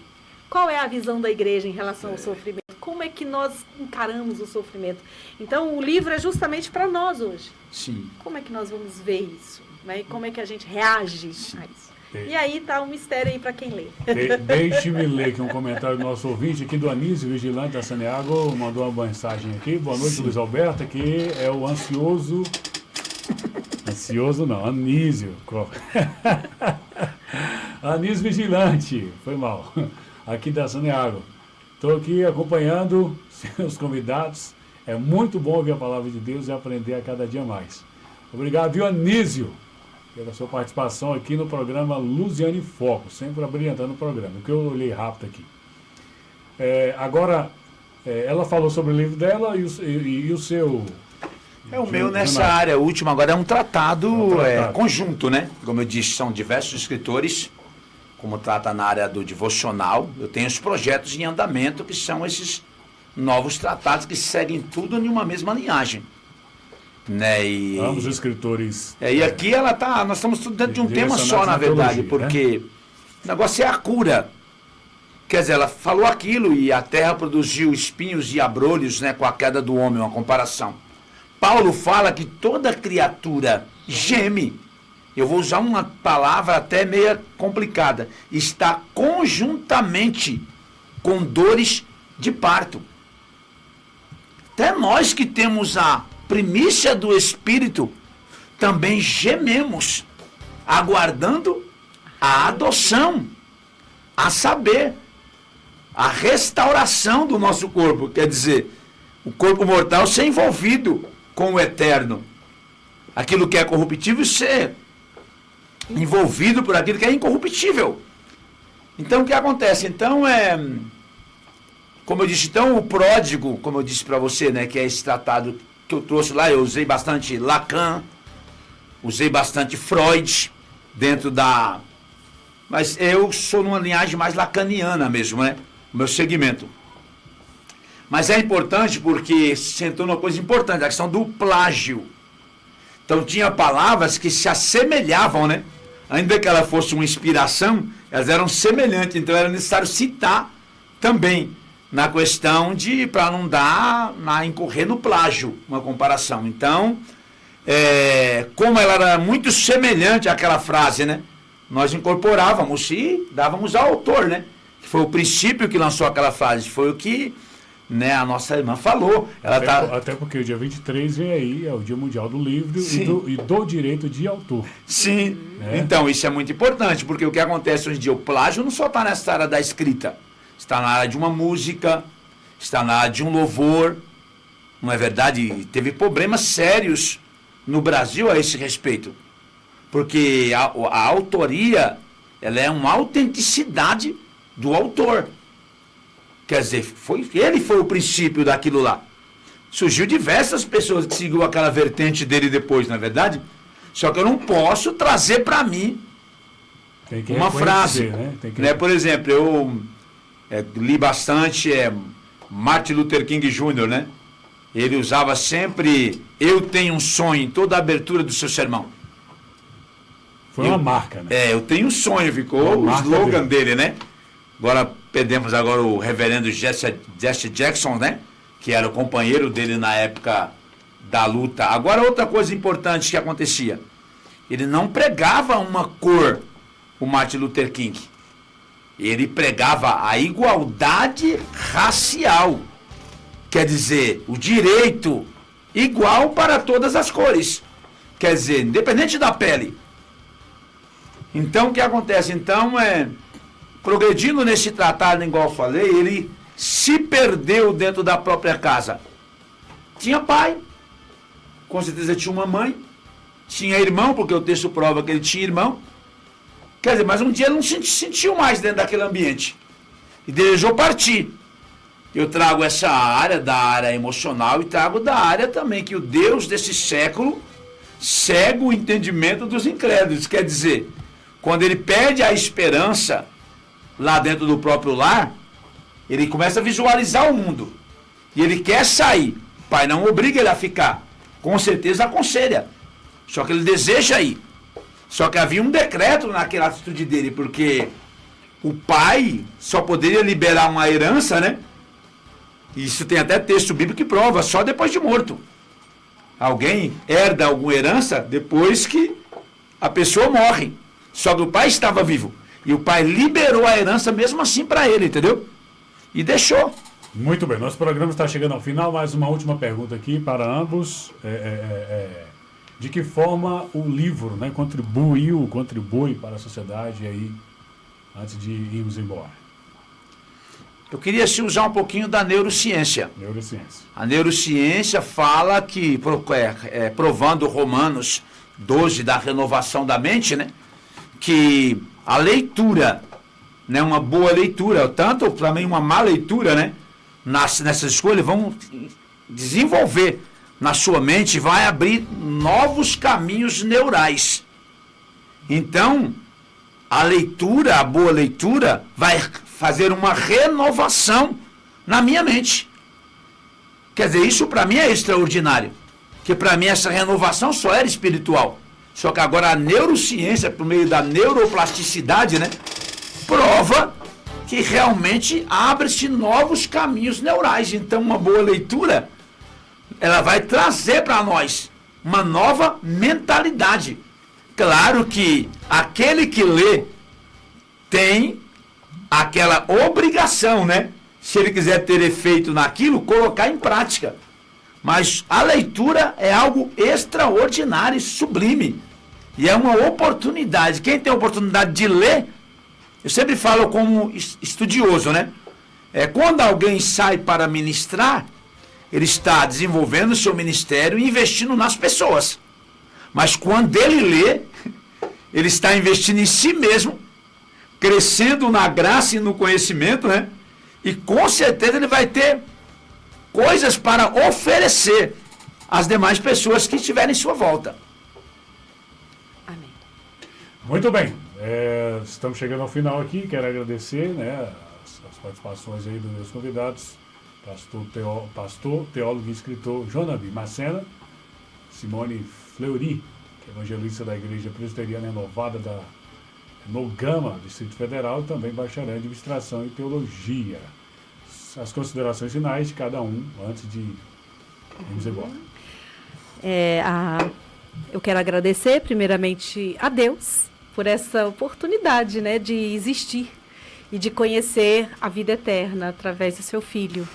Qual é a visão da igreja em relação ao sofrimento? Como é que nós encaramos o sofrimento? Então, o livro é justamente para nós hoje. Sim. Como é que nós vamos ver isso? Né? E como é que a gente reage a isso? E aí tá um mistério aí para quem lê. Deixe-me ler aqui um comentário do nosso ouvinte aqui do Anísio, vigilante da Saneago, mandou uma mensagem aqui. Boa noite, Luiz Alberto, que é o ansioso... Ansioso não, Anísio. Anísio Vigilante, foi mal. Aqui da Saneago. Estou aqui acompanhando seus convidados. É muito bom ouvir a palavra de Deus e aprender a cada dia mais. Obrigado, viu, Anísio, pela sua participação aqui no programa Luziane Foco, sempre abrilhantando o programa, que eu olhei rápido aqui. Agora, ela falou sobre o livro dela e o seu... O meu nessa área última agora é um tratado, conjunto, né? Como eu disse, são diversos escritores, como trata na área do devocional. Eu tenho os projetos em andamento, que são esses novos tratados que seguem tudo em uma mesma linhagem. Né? Ambos escritores. E aqui nós estamos tudo dentro de um tema só, na verdade, porque o negócio é a cura. Quer dizer, ela falou aquilo e a terra produziu espinhos e abrolhos, né, com a queda do homem, uma comparação. Paulo fala que toda criatura geme. Eu vou usar uma palavra até meio complicada. Está conjuntamente com dores de parto. Até nós que temos a primícia do Espírito, também gememos, aguardando a adoção, a saber, a restauração do nosso corpo. Quer dizer, o corpo mortal ser envolvido com o eterno. Aquilo que é corruptível ser envolvido por aquilo que é incorruptível. Então, o que acontece? Então, como eu disse, o pródigo, como eu disse para você, né, que é esse tratado que eu trouxe lá, eu usei bastante Lacan, usei bastante Freud, dentro da... Mas eu sou numa linhagem mais lacaniana mesmo, né? O meu segmento. Mas é importante porque sentou numa coisa importante, a questão do plágio. Então tinha palavras que se assemelhavam, né? Ainda que ela fosse uma inspiração, elas eram semelhantes, então era necessário citar também na questão de, para não dar, incorrer no plágio, uma comparação. Então, como ela era muito semelhante àquela frase, né? Nós incorporávamos e dávamos ao autor, né? Que foi o princípio que lançou aquela frase, foi o que né, a nossa irmã falou. Ela até porque o dia 23 vem aí, é o Dia Mundial do Livro e do direito de autor. Sim, então isso é muito importante, porque o que acontece hoje em dia, o plágio não só está nessa área da escrita, está na área de uma música, está na área de um louvor, não é verdade? Teve problemas sérios no Brasil a esse respeito, porque a autoria, ela é uma autenticidade do autor. Quer dizer, ele foi o princípio daquilo lá. Surgiu diversas pessoas que seguiu aquela vertente dele depois, não é verdade? Só que eu não posso trazer para mim uma frase. Né? Por exemplo, eu li bastante Martin Luther King Jr., né? Ele usava sempre, eu tenho um sonho, em toda a abertura do seu sermão. Foi uma marca, né? Eu tenho um sonho, ficou o slogan dele, né? Agora, perdemos o reverendo Jesse Jackson, né? Que era o companheiro dele na época da luta. Agora, outra coisa importante que acontecia. Ele não pregava uma cor, o Martin Luther King. Ele pregava a igualdade racial. Quer dizer, o direito igual para todas as cores. Quer dizer, independente da pele. Então, o que acontece? Então, progredindo nesse tratado, igual eu falei, ele se perdeu dentro da própria casa. Tinha pai, com certeza tinha uma mãe, tinha irmão, porque o texto prova que ele tinha irmão. Quer dizer, mas um dia ele não se sentiu mais dentro daquele ambiente. E desejou partir. Eu trago essa área da área emocional e trago da área também que o Deus desse século cega o entendimento dos incrédulos. Quer dizer, quando ele perde a esperança lá dentro do próprio lar, ele começa a visualizar o mundo. E ele quer sair. O pai não obriga ele a ficar. Com certeza aconselha. Só que ele deseja ir. Só que havia um decreto naquela atitude dele, porque o pai só poderia liberar uma herança, né? Isso tem até texto bíblico que prova, só depois de morto. Alguém herda alguma herança depois que a pessoa morre. Só que o pai estava vivo. E o pai liberou a herança mesmo assim para ele, entendeu? E deixou. Muito bem, nosso programa está chegando ao final. Mais uma última pergunta aqui para ambos. De que forma o livro, né, contribui para a sociedade aí, antes de irmos embora? Eu queria usar um pouquinho da neurociência. A neurociência fala que, provando Romanos 12 da renovação da mente, né, que a leitura, né, uma boa leitura, tanto também uma má leitura, né, nessas escolhas, vão desenvolver na sua mente, vai abrir novos caminhos neurais. Então, a leitura, a boa leitura, vai fazer uma renovação na minha mente. Quer dizer, isso para mim é extraordinário. Porque para mim essa renovação só era espiritual. Só que agora a neurociência, por meio da neuroplasticidade, né, prova que realmente abre-se novos caminhos neurais. Então, uma boa leitura, ela vai trazer para nós uma nova mentalidade. Claro que aquele que lê tem aquela obrigação, né? Se ele quiser ter efeito naquilo, colocar em prática. Mas a leitura é algo extraordinário e sublime. E é uma oportunidade. Quem tem a oportunidade de ler, eu sempre falo como estudioso, né? Quando alguém sai para ministrar, ele está desenvolvendo o seu ministério e investindo nas pessoas. Mas quando ele lê, ele está investindo em si mesmo, crescendo na graça e no conhecimento, né? E com certeza ele vai ter coisas para oferecer às demais pessoas que estiverem em sua volta. Amém. Muito bem. Estamos chegando ao final aqui. Quero agradecer, né, as participações aí dos meus convidados. Pastor, teólogo e escritor Jonavi Macena, Simone Fleury, que é evangelista da Igreja Presbiteriana Renovada no Gama, Distrito Federal, e também bacharel em Administração e Teologia. As considerações finais de cada um, antes de irmos embora. Eu quero agradecer, primeiramente, a Deus por essa oportunidade, né, de existir e de conhecer a vida eterna através do seu Filho.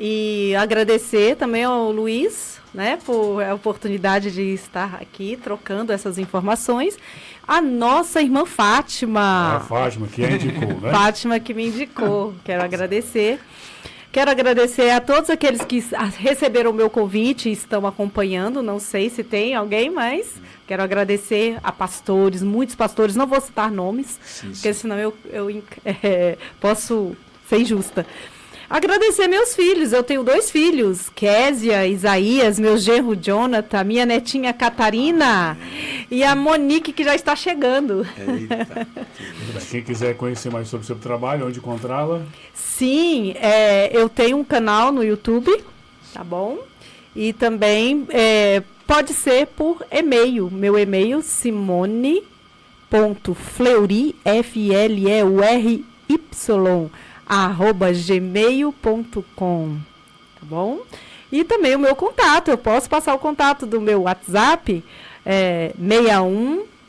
E agradecer também ao Luiz, né, por a oportunidade de estar aqui trocando essas informações. A nossa irmã Fátima. A Fátima que indicou, né? Fátima que me indicou. Quero agradecer. Quero agradecer a todos aqueles que receberam o meu convite e estão acompanhando. Não sei se tem alguém, mas quero agradecer a pastores, muitos pastores. Não vou citar nomes, porque senão eu posso ser injusta. Agradecer meus filhos. Eu tenho 2 filhos, Késia, Isaías, meu genro Jonathan, minha netinha Catarina e a Monique, que já está chegando. Eita. Quem quiser conhecer mais sobre o seu trabalho, onde encontrá-la? Sim, eu tenho um canal no YouTube, tá bom? E também pode ser por e-mail. Meu e-mail, simone.fleury, Fleury, @gmail.com, tá bom? E também o meu contato, eu posso passar o contato do meu WhatsApp,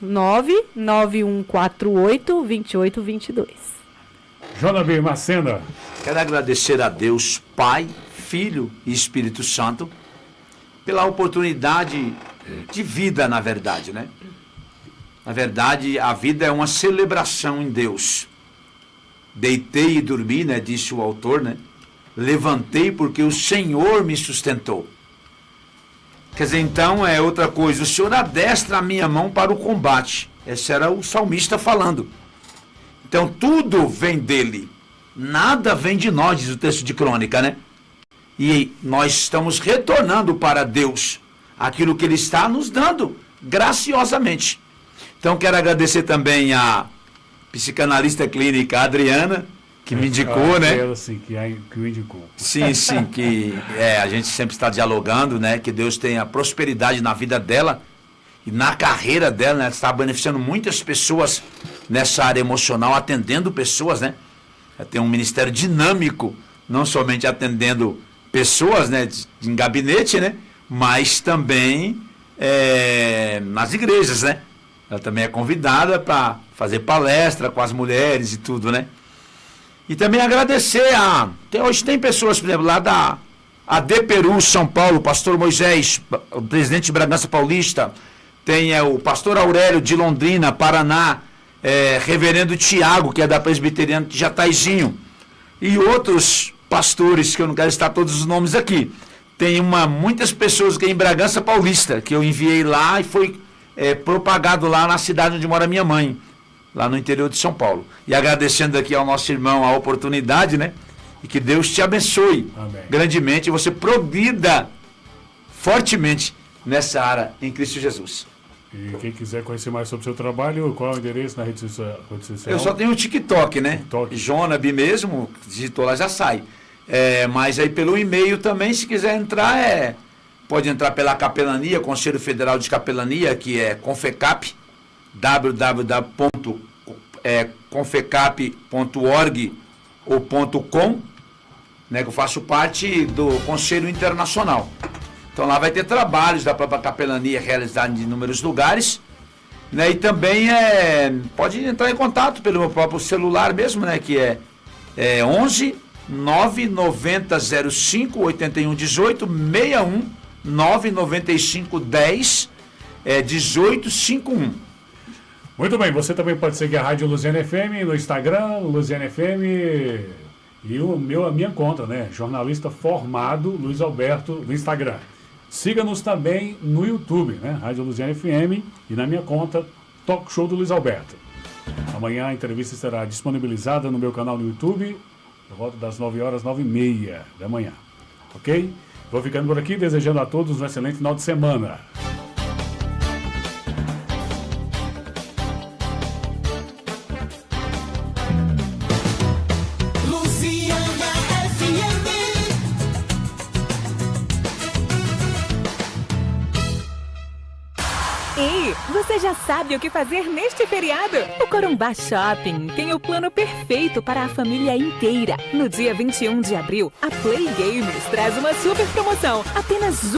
61991482822. Jonabir Macena. Quero agradecer a Deus, Pai, Filho e Espírito Santo, pela oportunidade de vida, na verdade, né? Na verdade, a vida é uma celebração em Deus. Deitei e dormi, né, disse o autor, né? Levantei porque o Senhor me sustentou. Quer dizer, então é outra coisa. O Senhor adestra a minha mão para o combate. Esse era o salmista falando. Então tudo vem dele. Nada vem de nós, diz o texto de Crônica, né? E nós estamos retornando para Deus aquilo que Ele está nos dando, graciosamente. Então quero agradecer também a psicanalista clínica Adriana, que me indicou, né? Ela, sim, que o indicou. Sim, que a gente sempre está dialogando, né? Que Deus tenha prosperidade na vida dela e na carreira dela, né? Está beneficiando muitas pessoas nessa área emocional, atendendo pessoas, né? Ela tem um ministério dinâmico, não somente atendendo pessoas, né? Em gabinete, né? Mas também nas igrejas, né? Ela também é convidada para fazer palestra com as mulheres e tudo, né? E também agradecer hoje tem pessoas, por exemplo, lá da AD Peru, São Paulo, pastor Moisés, o presidente de Bragança Paulista, tem o pastor Aurélio de Londrina, Paraná, reverendo Tiago, que é da Presbiteriana de Jataizinho, e outros pastores, que eu não quero citar todos os nomes aqui. Tem muitas pessoas que em Bragança Paulista, que eu enviei lá e foi propagado lá na cidade onde mora minha mãe, lá no interior de São Paulo. E agradecendo aqui ao nosso irmão a oportunidade, né? E que Deus te abençoe. Amém. Grandemente e você progrida fortemente nessa área em Cristo Jesus. E quem quiser conhecer mais sobre o seu trabalho, qual é o endereço na rede social? Eu só tenho o TikTok, né? Jonabi mesmo, digitou lá, já sai. Mas aí pelo e-mail também, se quiser entrar, pode entrar pela capelania, Conselho Federal de Capelania, que é Confecap, www.confecap.org ou .com, né, que eu faço parte do Conselho Internacional. Então lá vai ter trabalhos da própria capelania realizados em inúmeros lugares, né, e também pode entrar em contato pelo meu próprio celular mesmo, né, que é 11 990 05 81 18 61 995 10 18 51. Muito bem, você também pode seguir a Rádio Luziane FM no Instagram, Luziane FM, e a minha conta, né? Jornalista formado, Luiz Alberto, no Instagram. Siga-nos também no YouTube, né? Rádio Luziane FM, e na minha conta, Talk Show do Luiz Alberto. Amanhã a entrevista será disponibilizada no meu canal no YouTube, por volta das 9h, 9h30 da manhã. Ok? Vou ficando por aqui, desejando a todos um excelente final de semana. Você já sabe o que fazer neste feriado? O Corumbá Shopping tem o plano perfeito para a família inteira. No dia 21 de abril, a Play Games traz uma super promoção. Apenas